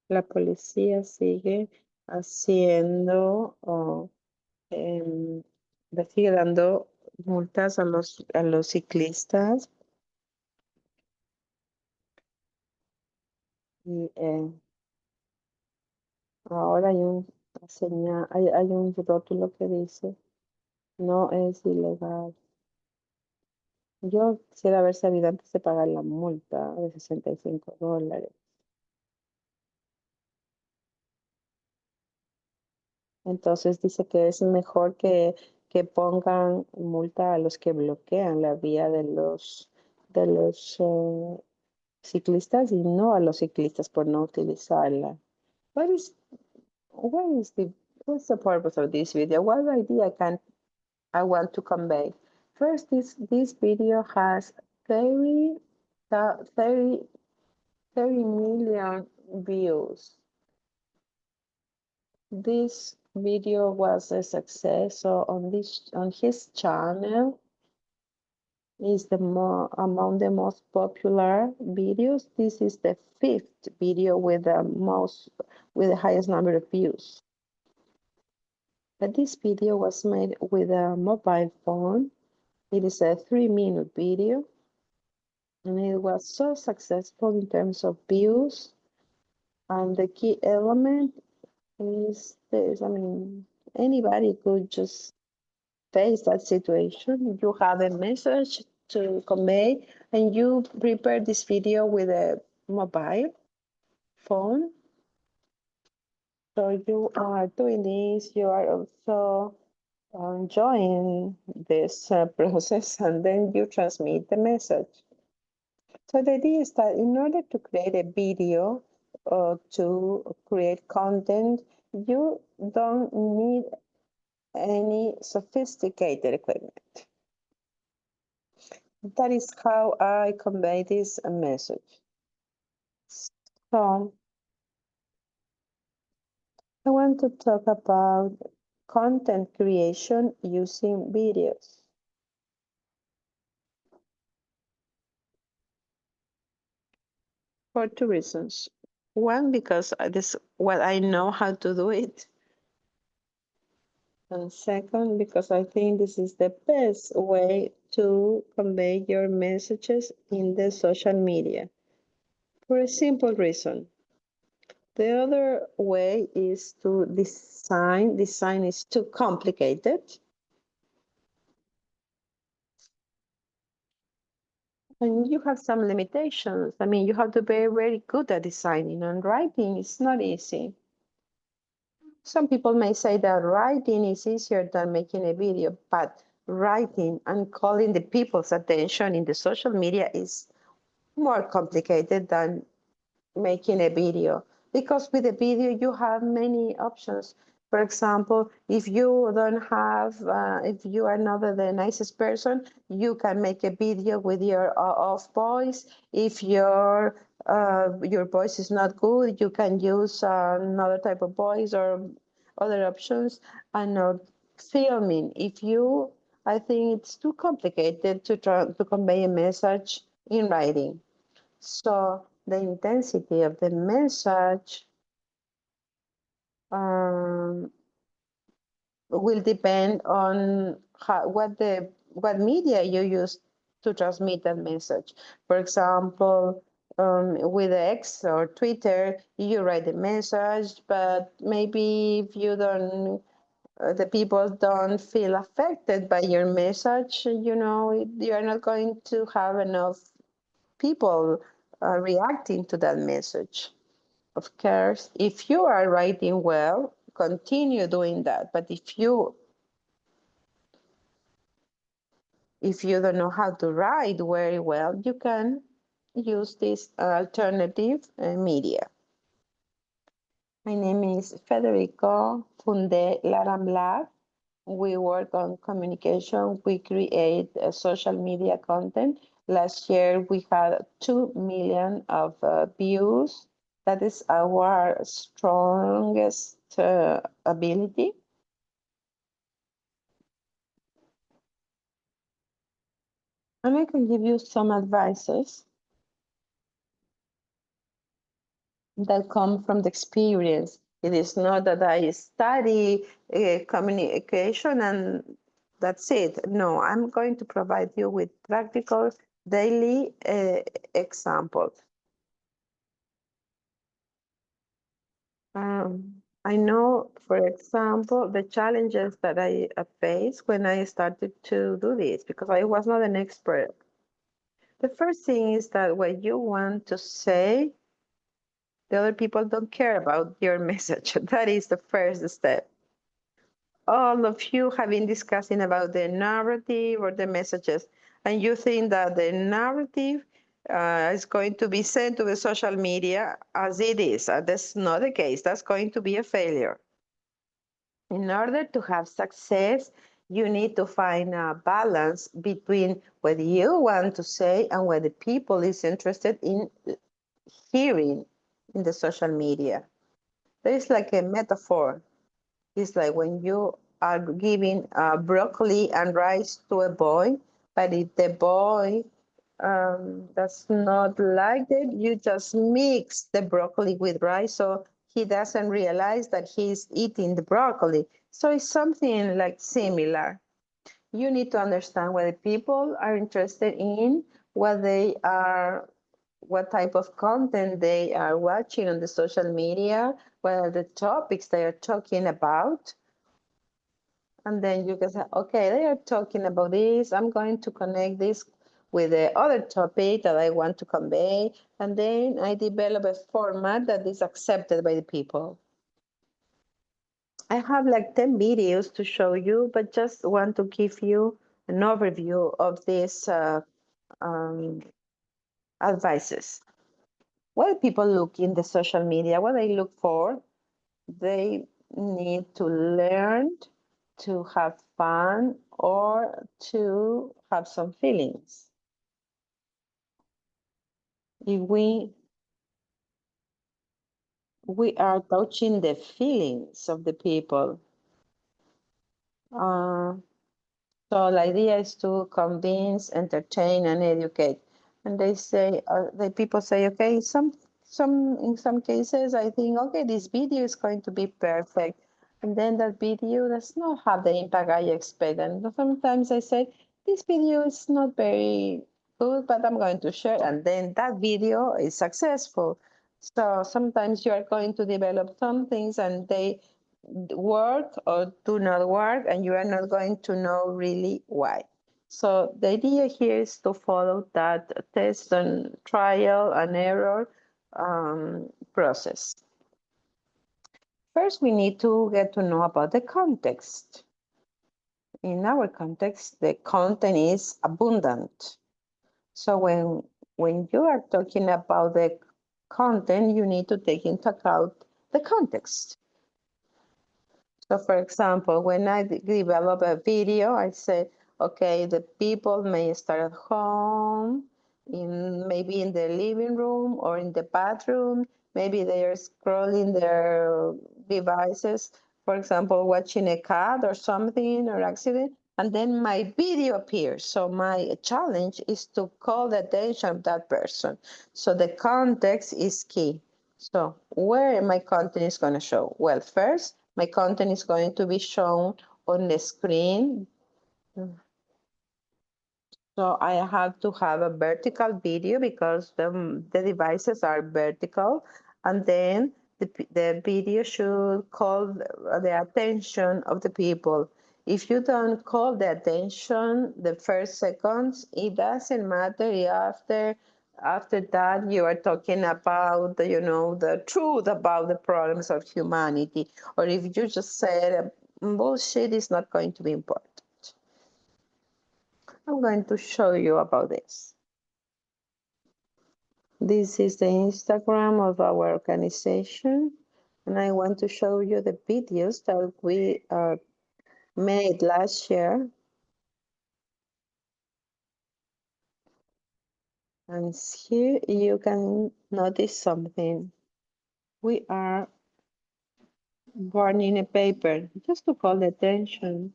[SPEAKER 1] La policía sigue haciendo, le sigue dando multas a los ciclistas y ahora hay un rótulo que dice, no es ilegal. Yo quisiera haber sabido antes de pagar la multa de $65. Entonces dice que es mejor que pongan multa a los que bloquean la vía de los ciclistas y no a los ciclistas por no utilizarla. What is, what is the, what's the purpose of this video? What idea I want to convey? First, this video has 30, 30 30 million views. This video was a success. So on his channel is among the most popular videos. This is the fifth video with the highest number of views. But this video was made with a mobile phone. It is a 3-minute video, and it was so successful in terms of views. And the key element is this. I mean, anybody could just face that situation. You have a message to convey, and you prepare this video with a mobile phone. So you are doing this, you are also enjoying this process, and then you transmit the message. So the idea is that in order to create a video, to create content, you don't need any sophisticated equipment. That is how I convey this message. So I want to talk about content creation using videos. For two reasons. One, because this well, I know how to do it. And second, because I think this is the best way to convey your messages in the social media. For a simple reason. The other way is to design. Design is too complicated. And you have some limitations. I mean, you have to be very good at designing, and writing is not easy. Some people may say that writing is easier than making a video, but writing and calling the people's attention in the social media is more complicated than making a video, because with a video you have many options. For example, if you don't have if you are not the nicest person, you can make a video with your off voice. If your voice is not good, you can use another type of voice or other options. And not filming, if you I think it's too complicated to try to convey a message in writing. So the intensity of the message um, will depend on what media you use to transmit that message. For example, with X or Twitter, you write the message, but maybe if you don't, the people don't feel affected by your message, you are not going to have enough people reacting to that message. Of course, if you are writing well, continue doing that. But if you don't know how to write very well, you can use this alternative media. My name is Federico Funde Laramblar. We work on communication. We create social media content. Last year, we had 2 million of views. That is our strongest ability. And I can give you some advices that come from the experience. It is not that I study communication and that's it. No, I'm going to provide you with practical daily examples. I know, for example, the challenges that I faced when I started to do this, because I was not an expert. The first thing is that what you want to say, the other people don't care about your message. That is the first step. All of you have been discussing about the narrative or the messages, and you think that the narrative is going to be sent to the social media as it is. That's not the case. That's going to be a failure. In order to have success, you need to find a balance between what you want to say and what the people is interested in hearing in the social media. There is like a metaphor. It's like when you are giving broccoli and rice to a boy, but if the boy does not like it, you just mix the broccoli with rice, so he doesn't realize that he's eating the broccoli. So it's something like similar. You need to understand what the people are interested in, what type of content they are watching on the social media, what are the topics they are talking about. And then you can say, okay, they are talking about this. I'm going to connect this with the other topic that I want to convey. And then I develop a format that is accepted by the people. I have like 10 videos to show you, but just want to give you an overview of these advices. what people look in the social media, what they look for, they need to learn, to have fun, or to have some feelings. If we are touching the feelings of the people. So the idea is to convince, entertain, and educate. And they say, the people say, okay, in some cases, I think, okay, this video is going to be perfect, and then that video does not have the impact I expect. And sometimes I say, this video is not very good, but I'm going to share, and then that video is successful. So sometimes you are going to develop some things, and they work or do not work, and you are not going to know really why. So the idea here is to follow that test and trial and error process. First, we need to get to know about the context. In our context, the content is abundant. So when you are talking about the content, you need to take into account the context. So for example, when I develop a video, I say, okay, the people may start at home, maybe in the living room or in the bathroom. Maybe they are scrolling their devices, for example, watching a cat or something or accident, and then my video appears. So my challenge is to call the attention of that person. So the context is key. So where my content is going to show? Well, first, my content is going to be shown on the screen. So I have to have a vertical video because the devices are vertical. And then the video should call the attention of the people. If you don't call the attention the first seconds, it doesn't matter if after that you are talking about the truth about the problems of humanity, or if you just said bullshit, is not going to be important. I'm going to show you about this. This is the Instagram of our organization, and I want to show you the videos that we made last year. And here you can notice something. We are burning a paper just to call the attention.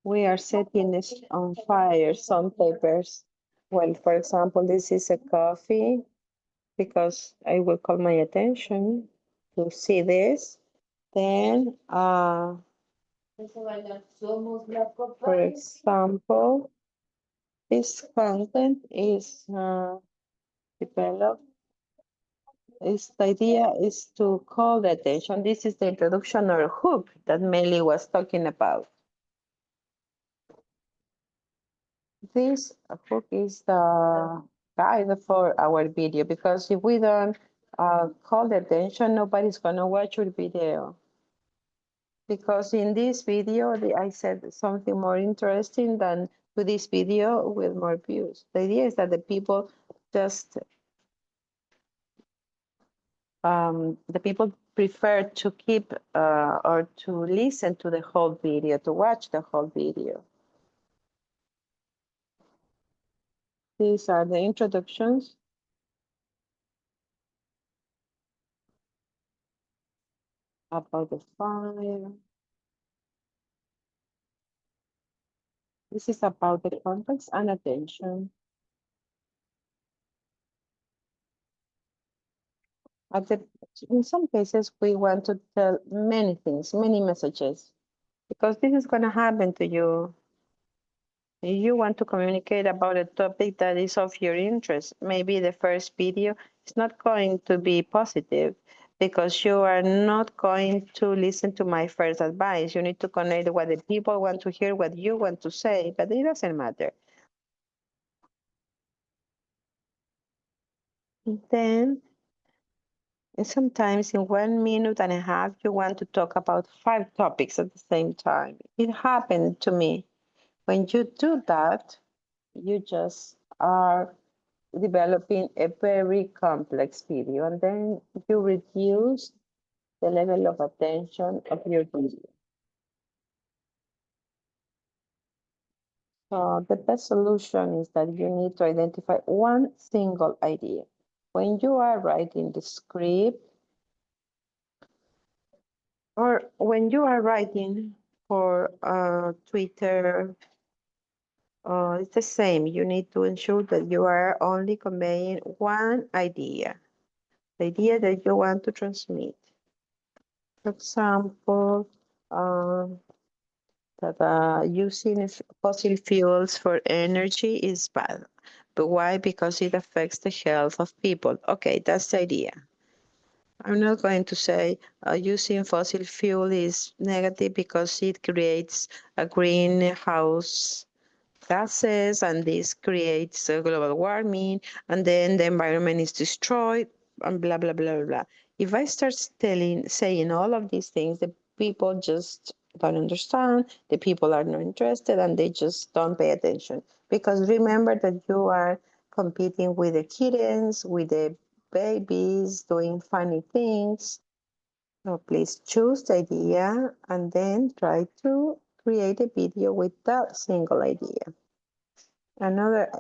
[SPEAKER 1] We are setting this on fire, some papers. Well, for example, this is a coffee because I will call my attention to see this. Then, for example, this content is developed. The idea is to call the attention. This is the introduction or hook that Meli was talking about. This hook is the guide for our video, because if we don't call the attention, nobody's going to watch your video. Because in this video, I said something more interesting than to this video with more views. The idea is that the people just, the people prefer to keep or to listen to the whole video, to watch the whole video. These are the introductions. About the fire. This is about the context and attention. In some cases, we want to tell many things, many messages, because this is going to happen to you. If you want to communicate about a topic that is of your interest, maybe the first video is not going to be positive because you are not going to listen to my first advice. You need to connect what the people want to hear, what you want to say, but it doesn't matter. Then, sometimes in 1.5 minutes, you want to talk about 5 topics at the same time. It happened to me. When you do that, you just are developing a very complex video, and then you reduce the level of attention of your video. So the best solution is that you need to identify one single idea. When you are writing the script, or when you are writing for Twitter, it's the same. You need to ensure that you are only conveying one idea, the idea that you want to transmit. For example, that using fossil fuels for energy is bad. But why? Because it affects the health of people. Okay, that's the idea. I'm not going to say using fossil fuel is negative because it creates a greenhouse gases, and this creates global warming, and then the environment is destroyed, and blah blah blah blah blah. If I start saying all of these things, the people just don't understand, the people are not interested, and they just don't pay attention. Because remember that you are competing with the kittens, with the babies, doing funny things. So please choose the idea and then try to create a video with that single idea. Another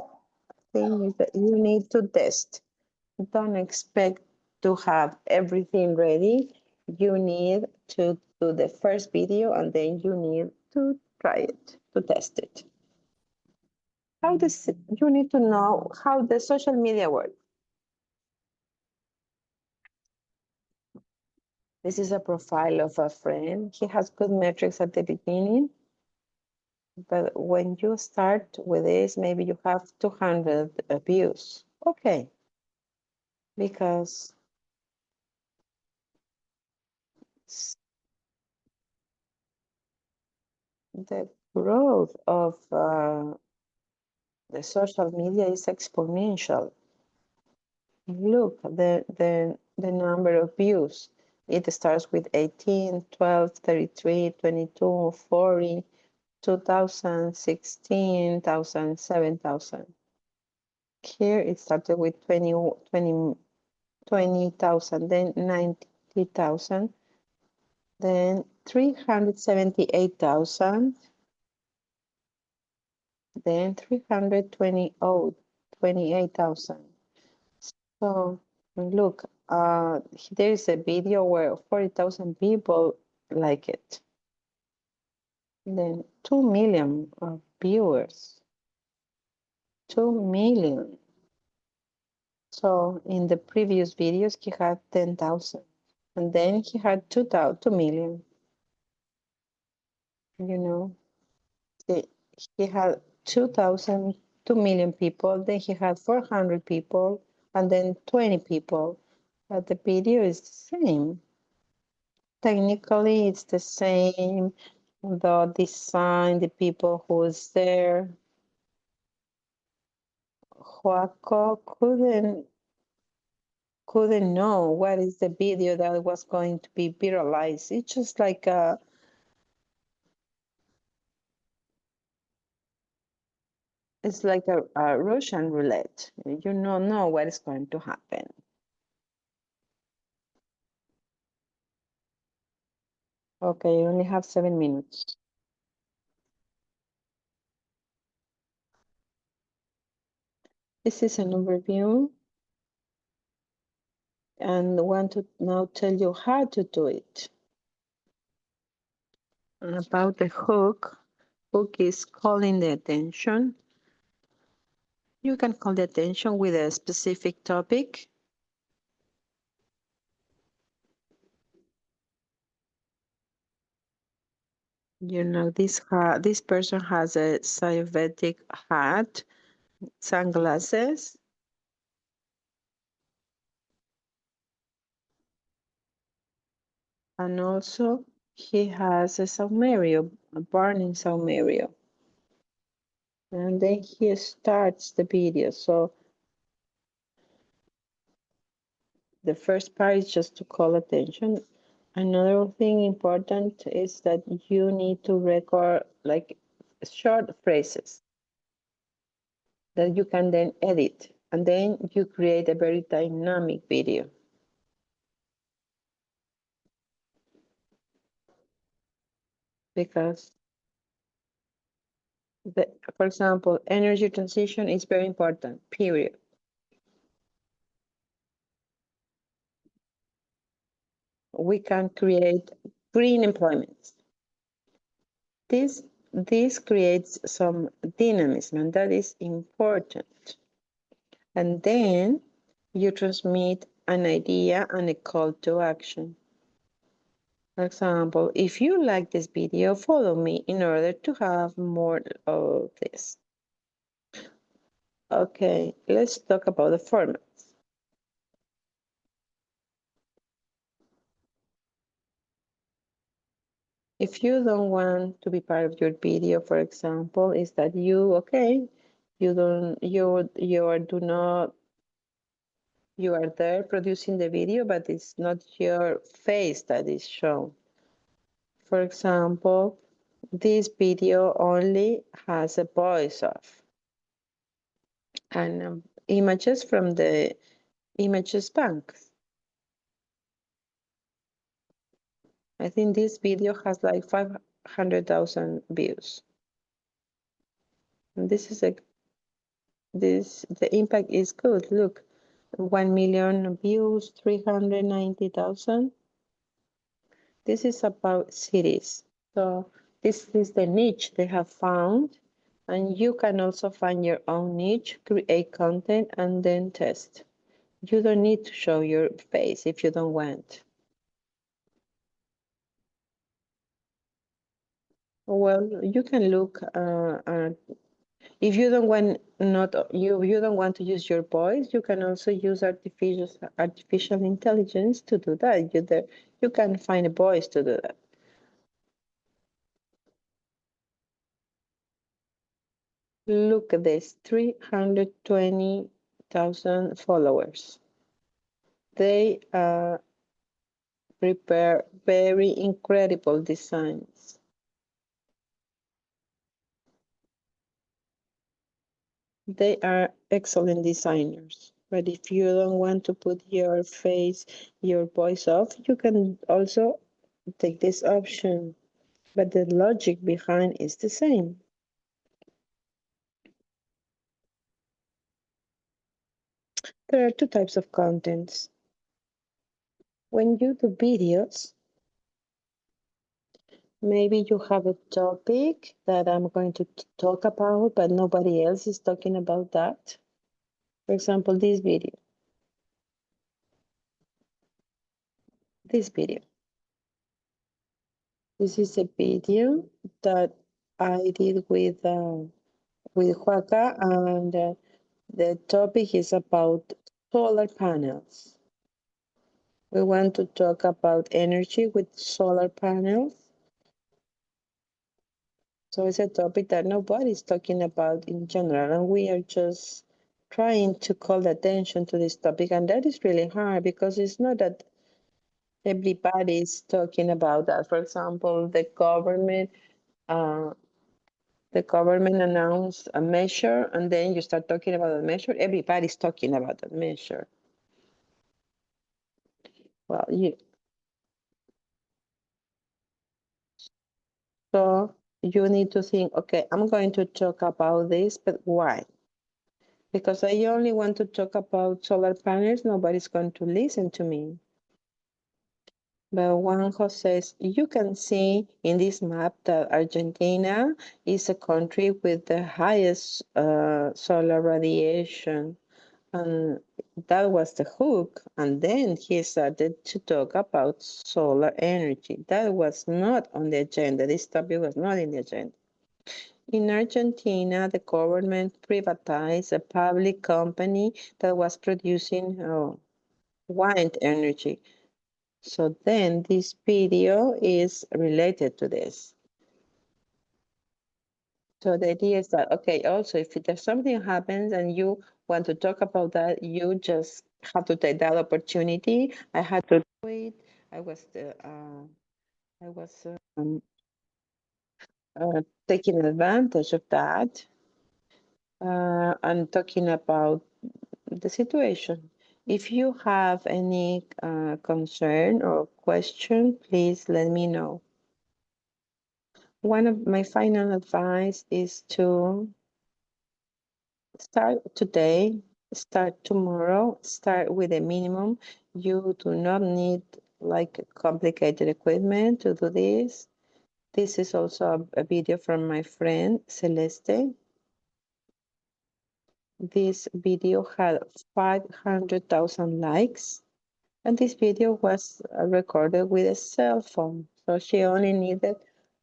[SPEAKER 1] thing is that you need to test. Don't expect to have everything ready. You need to do the first video and then you need to try it, to test it. You need to know how the social media works. This is a profile of a friend. He has good metrics at the beginning, but when you start with this, maybe you have 200 views. Okay, because the growth of the social media is exponential. Look, the number of views. It starts with 18, 12, 33, 22, 40, 2000, 16,000, 7,000. Here it started with 20,000, then 90,000, then 378,000, then 328,000. So look, there is a video where 40,000 people like it. Then 2 million viewers. 2 million. So in the previous videos, he had 10,000. And then he had 2 million. You know, he had 2 million people. Then he had 400 people, and then 20 people. But the video is the same. Technically, it's the same. The design, the people who's there. Joaco couldn't know what is the video that was going to be viralized. It's just like it's like a Russian roulette. You don't know what is going to happen. Okay, you only have 7 minutes. This is an overview, and I want to now tell you how to do it. About the hook. Hook is calling the attention. You can call the attention with a specific topic. You know, this person has a Ayurvedic hat, sunglasses, and also he has a saumerio, a burning saumerio. And then he starts the video. So the first part is just to call attention. Another thing important is that you need to record like short phrases that you can then edit. And then you create a very dynamic video. Because, for example, energy transition is very important, period. We can create green employment. This creates some dynamism, and that is important. And then you transmit an idea and a call to action. For example, if you like this video, follow me in order to have more of this. Okay, let's talk about the formats. If you don't want to be part of your video, for example, is that you you are there producing the video, but it's not your face that is shown. For example, this video only has a voice off and images from the images bank. I think this video has like 500,000 views. And the impact is good. Look, 1 million views, 390,000. This is about cities. So this is the niche they have found. And you can also find your own niche, create content, and then test. You don't need to show your face if you don't want. Well, you can look if you don't want you don't want to use your voice, you can also use artificial intelligence to do that. You can find a voice to do that. Look at this, 320,000 followers. They prepare very incredible designs. They are excellent designers. But if you don't want to put your face, your voice off, you can also take this option. But the logic behind is the same. There are two types of contents. When you do videos, maybe you have a topic that I'm going to talk about, but nobody else is talking about that. For example, this video. This video. This is a video that I did with Joaca, and the topic is about solar panels. We want to talk about energy with solar panels. So it's a topic that nobody's talking about in general, and we are just trying to call attention to this topic, and that is really hard because it's not that everybody is talking about that. For example, uh, the government announced a measure, and then you start talking about the measure. Everybody's talking about that measure. Well, so you need to think, okay, I'm going to talk about this, but why? Because I only want to talk about solar panels, nobody's going to listen to me. But Juanjo says, you can see in this map that Argentina is a country with the highest solar radiation. And that was the hook. And then he started to talk about solar energy. That was not on the agenda. This topic was not in the agenda. In Argentina, the government privatized a public company that was producing wind energy. So then this video is related to this. So the idea is that, okay, also if there's something happens and you want to talk about that, you just have to take that opportunity. I had to do it. I was taking advantage of that and talking about the situation. If you have any concern or question, please let me know. One of my final advice is to start today, start tomorrow, start with a minimum. You do not need like complicated equipment to do this. This is also a video from my friend Celeste. This video had 500,000 likes, and this video was recorded with a cell phone. So she only needed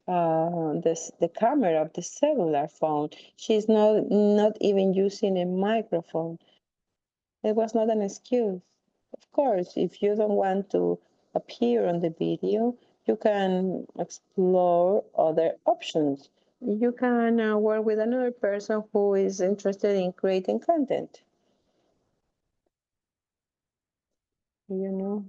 [SPEAKER 1] the camera of the cellular phone. She's not even using a microphone. It was not an excuse. Of course, if you don't want to appear on the video, you can explore other options. You can work with another person who is interested in creating content. You know,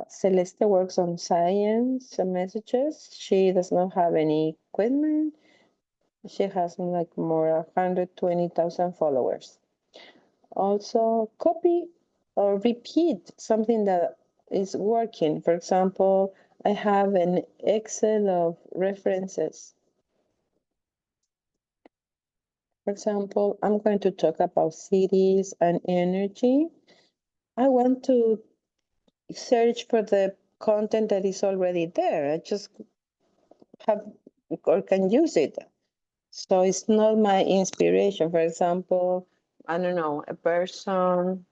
[SPEAKER 1] Celeste works on science messages. She does not have any equipment. She has like more 120,000 followers. Also, copy or repeat something that is working. For example, I have an Excel of references. For example, I'm going to talk about cities and energy. I want to search for the content that is already there. I just have or can use it. So it's not my inspiration. For example, I don't know, a person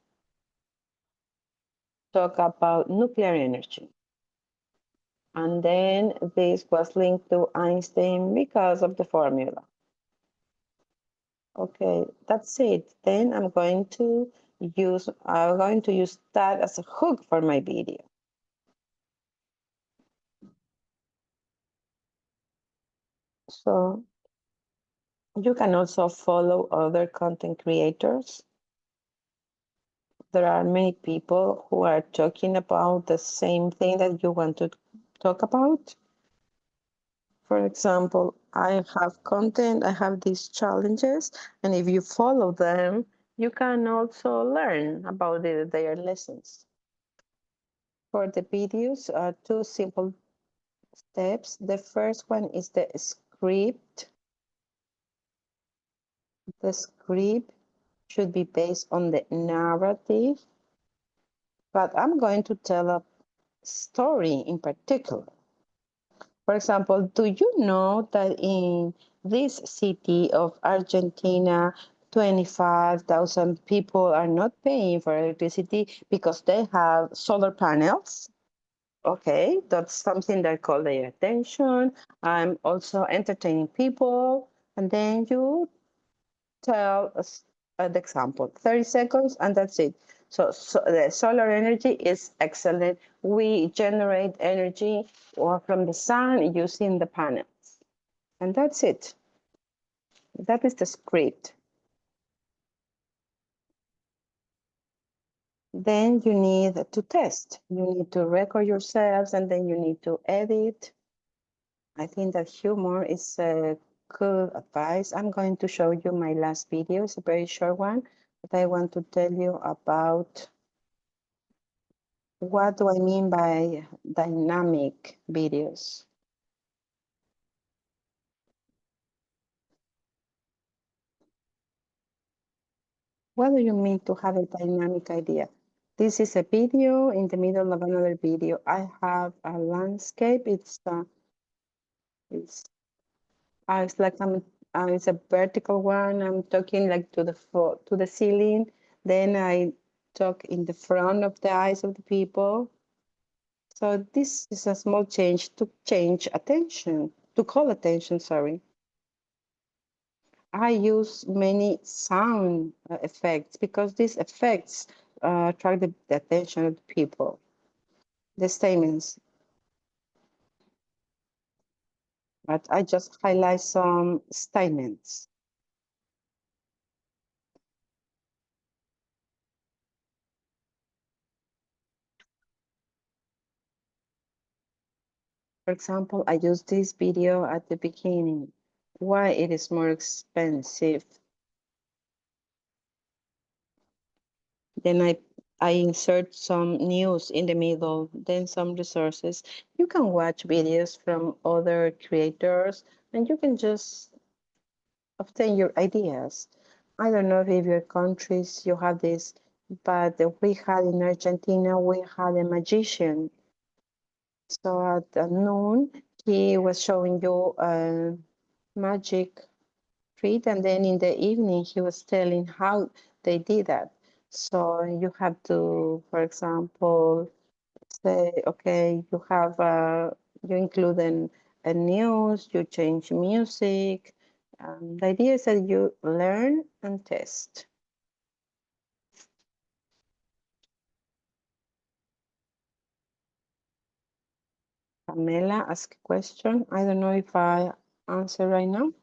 [SPEAKER 1] talk about nuclear energy. And then this was linked to Einstein because of the formula. Okay, that's it. Then I'm going to use that as a hook for my video. So you can also follow other content creators. There are many people who are talking about the same thing that you want to talk about. For example, I have content, I have these challenges, and if you follow them, you can also learn about their lessons. For the videos, two simple steps. The first one is the script. The script should be based on the narrative, but I'm going to tell a story in particular. For example, do you know that in this city of Argentina, 25,000 people are not paying for electricity because they have solar panels? Okay, that's something that caught their attention. I'm also entertaining people. And then you tell us an example, 30 seconds, and that's it. So the solar energy is excellent. We generate energy from the sun using the panels. And that's it. That is the script. Then you need to test. You need to record yourselves, and then you need to edit. I think that humor is a good advice. I'm going to show you my last video. It's a very short one, but I want to tell you about what do I mean by dynamic videos. What do you mean to have a dynamic idea? This is a video in the middle of another video. I have a landscape. It's like it's a vertical one. I'm talking like to the ceiling. Then I talk in the front of the eyes of the people. So this is a small change to call attention, sorry. I use many sound effects because these effects attract the attention of the people. The statements, but I just highlight some statements. For example, I use this video at the beginning. Why it is more expensive? Then I insert some news in the middle, then some resources. You can watch videos from other creators and you can just obtain your ideas. I don't know if your countries you have this, but we had in Argentina, we had a magician. So at noon, he was showing you a magic treat, and then in the evening, he was telling how they did that. So you have to, for example, say, okay, you include a news, you change music. The idea is that you learn and test. Pamela asked a question. I don't know if I answer right now.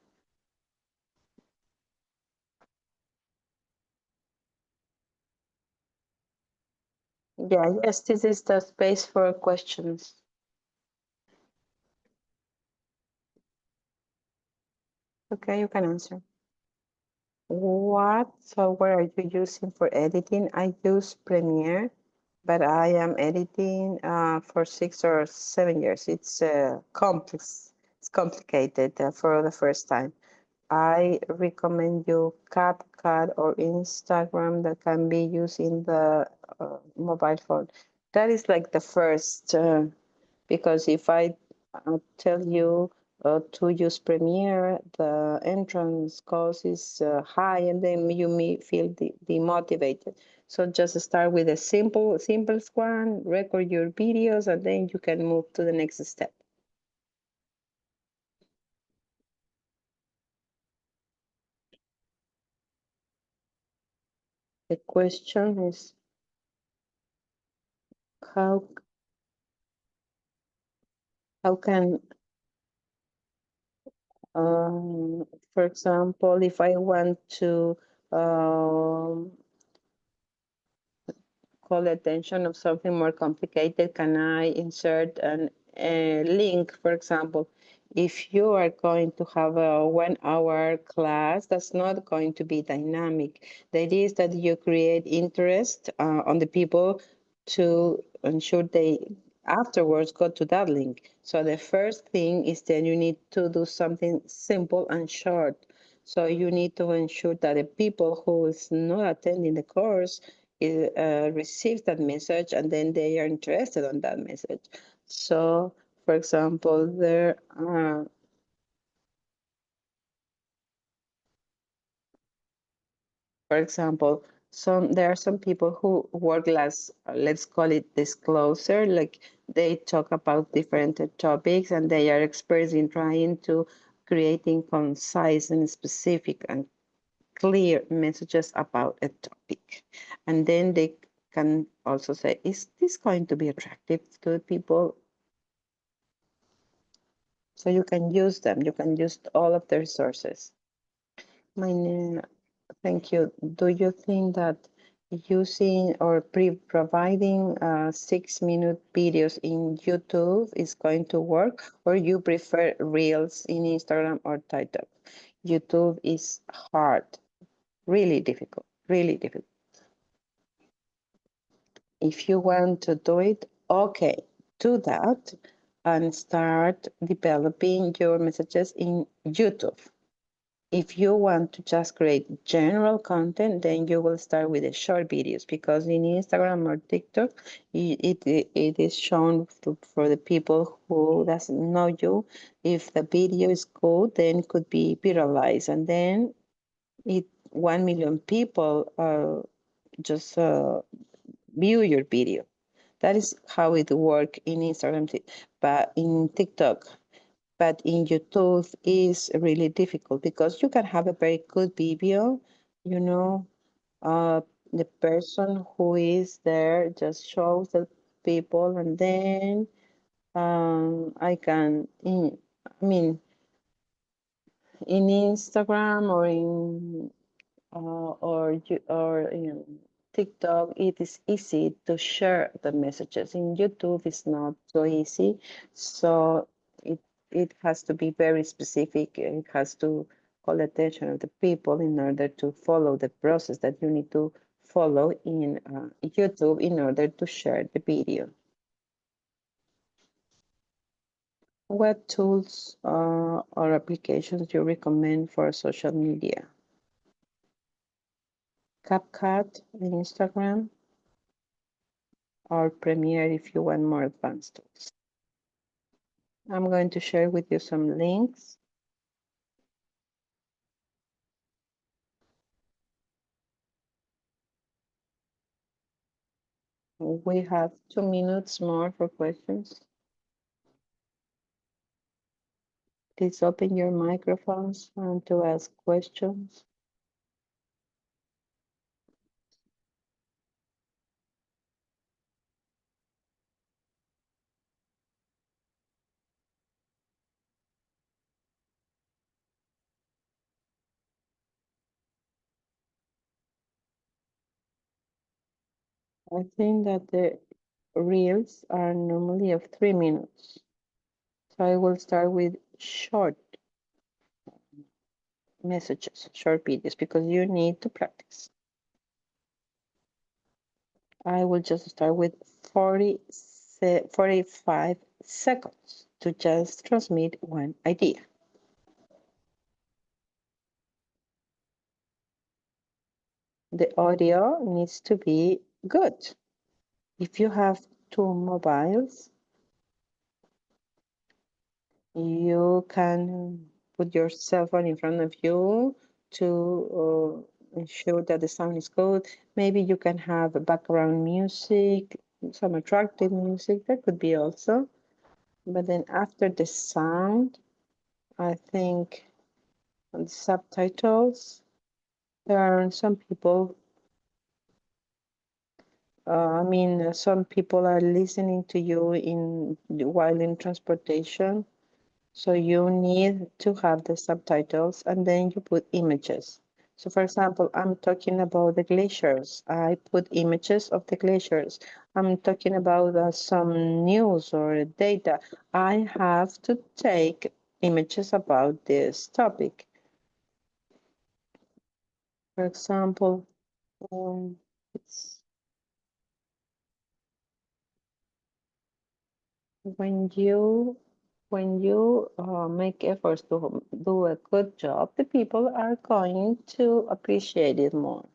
[SPEAKER 1] Yeah, yes, this is the space for questions. Okay, you can answer. What software are you using for editing? I use Premiere, but I am editing for 6 or 7 years. It's complex. It's complicated for the first time. I recommend you CapCut or Instagram that can be used in the mobile phone. That is like the first because if I tell you to use Premiere, the entrance cost is high, and then you may feel demotivated. So just start with a simplest one, record your videos, and then you can move to the next step. The question is how how can um, for example, if I want to um, call attention of something more complicated, can I insert a link, for example? If you are going to have a 1 hour class, that's not going to be dynamic. The idea is that you create interest on the people to ensure they afterwards go to that link. So the first thing is that you need to do something simple and short. So you need to ensure that the people who is not attending the course receives that message and then they are interested on that message. So, for example, for example, there are some people who work as let's call it disclosure, like they talk about different topics and they are experts in trying to creating concise and specific and clear messages about a topic. And then they can also say, is this going to be attractive to people? So you can use them, you can use all of the resources. My name, thank you. Do you think that using or providing 6 minute videos in YouTube is going to work, or you prefer Reels in Instagram or TikTok? YouTube is hard, really difficult, really difficult. If you want to do it, okay, do that and start developing your messages in YouTube. If you want to just create general content, then you will start with the short videos because in Instagram or TikTok, it is shown for the people who doesn't know you. If the video is good, then it could be viralized, and then it 1 million people just view your video. That is how it works in Instagram, but in TikTok. But in YouTube is really difficult because you can have a very good video, you know, the person who is there just shows the people, and then I mean, in Instagram or in or in TikTok, it is easy to share the messages. In YouTube, it's not so easy, so it has to be very specific. It has to call attention of the people in order to follow the process that you need to follow in YouTube in order to share the video. What tools or applications do you recommend for social media? CapCut in Instagram or Premiere if you want more advanced tools. I'm going to share with you some links. We have 2 minutes more for questions. Please open your microphones and to ask questions. I think that the reels are normally of 3 minutes. So I will start with short messages, short videos, because you need to practice. I will just start with 45 seconds to just transmit one idea. The audio needs to be good. If you have two mobiles, you can put your cell phone in front of you to ensure that the sound is good. Maybe you can have background music, some attractive music, that could be also. But then after the sound, I think on the subtitles, there are some people, some people are listening to you while in transportation. So you need to have the subtitles and then you put images. So for example, I'm talking about the glaciers. I put images of the glaciers. I'm talking about some news or data. I have to take images about this topic. For example, it's when you make efforts to do a good job, the people are going to appreciate it more.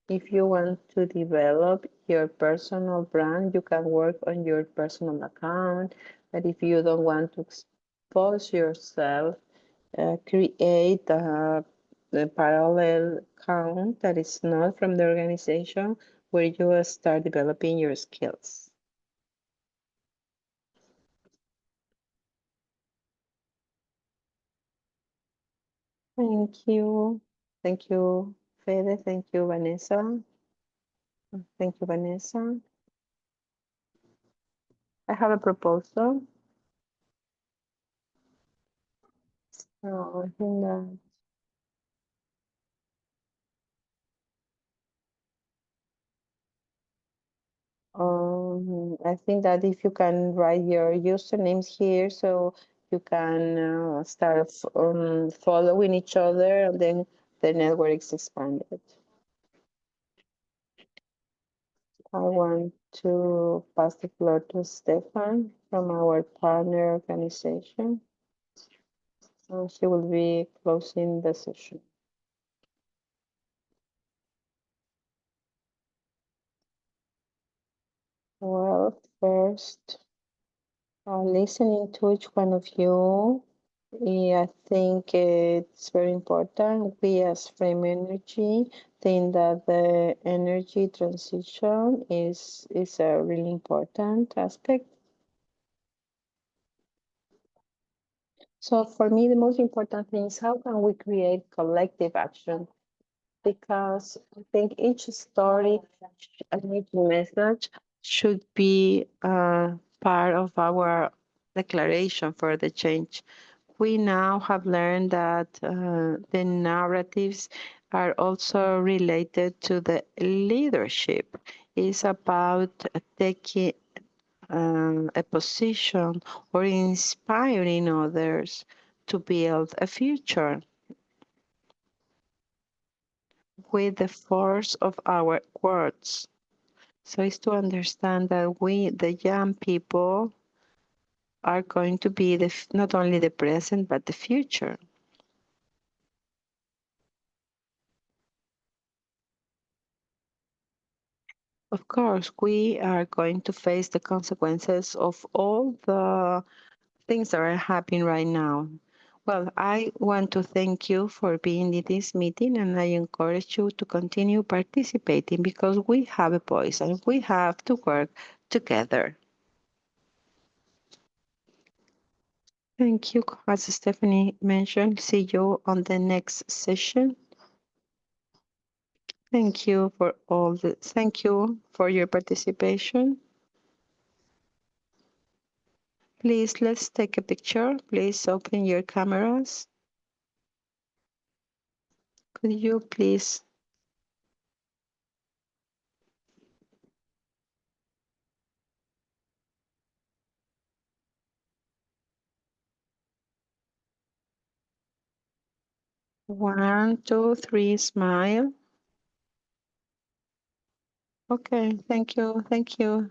[SPEAKER 1] If you want to develop your personal brand, you can work on your personal account. But if you don't want to expose yourself, create a parallel account that is not from the organization where you start developing your skills. Thank you. Thank you, Fede. Thank you, Vanessa. Thank you, Vanessa. I have a proposal. I think that I think that if you can write your usernames here, so you can start following each other, and then the network is expanded. I want to pass the floor to Stefan from our partner organization. She will be closing the session. Well, first, listening to each one of you, I think it's very important. We as Frame Energy think that the energy transition is a really important aspect. So for me, the most important thing is how can we create collective action? Because I think each story and each message should be part of our declaration for the change. We now have learned that the narratives are also related to the leadership. It's about taking a position or inspiring others to build a future. with the force of our words. So it's to understand that we, the young people, are going to be not only the present, but the future. Of course, we are going to face the consequences of all the things that are happening right now. Well, I want to thank you for being in this meeting, and I encourage you to continue participating because we have a voice and we have to work together. Thank you. As Stephanie mentioned, see you on the next session. Thank you thank you for your participation. Please, let's take a picture. Please open your cameras. Could you please? One, two, three, smile. Okay, thank you. Thank you.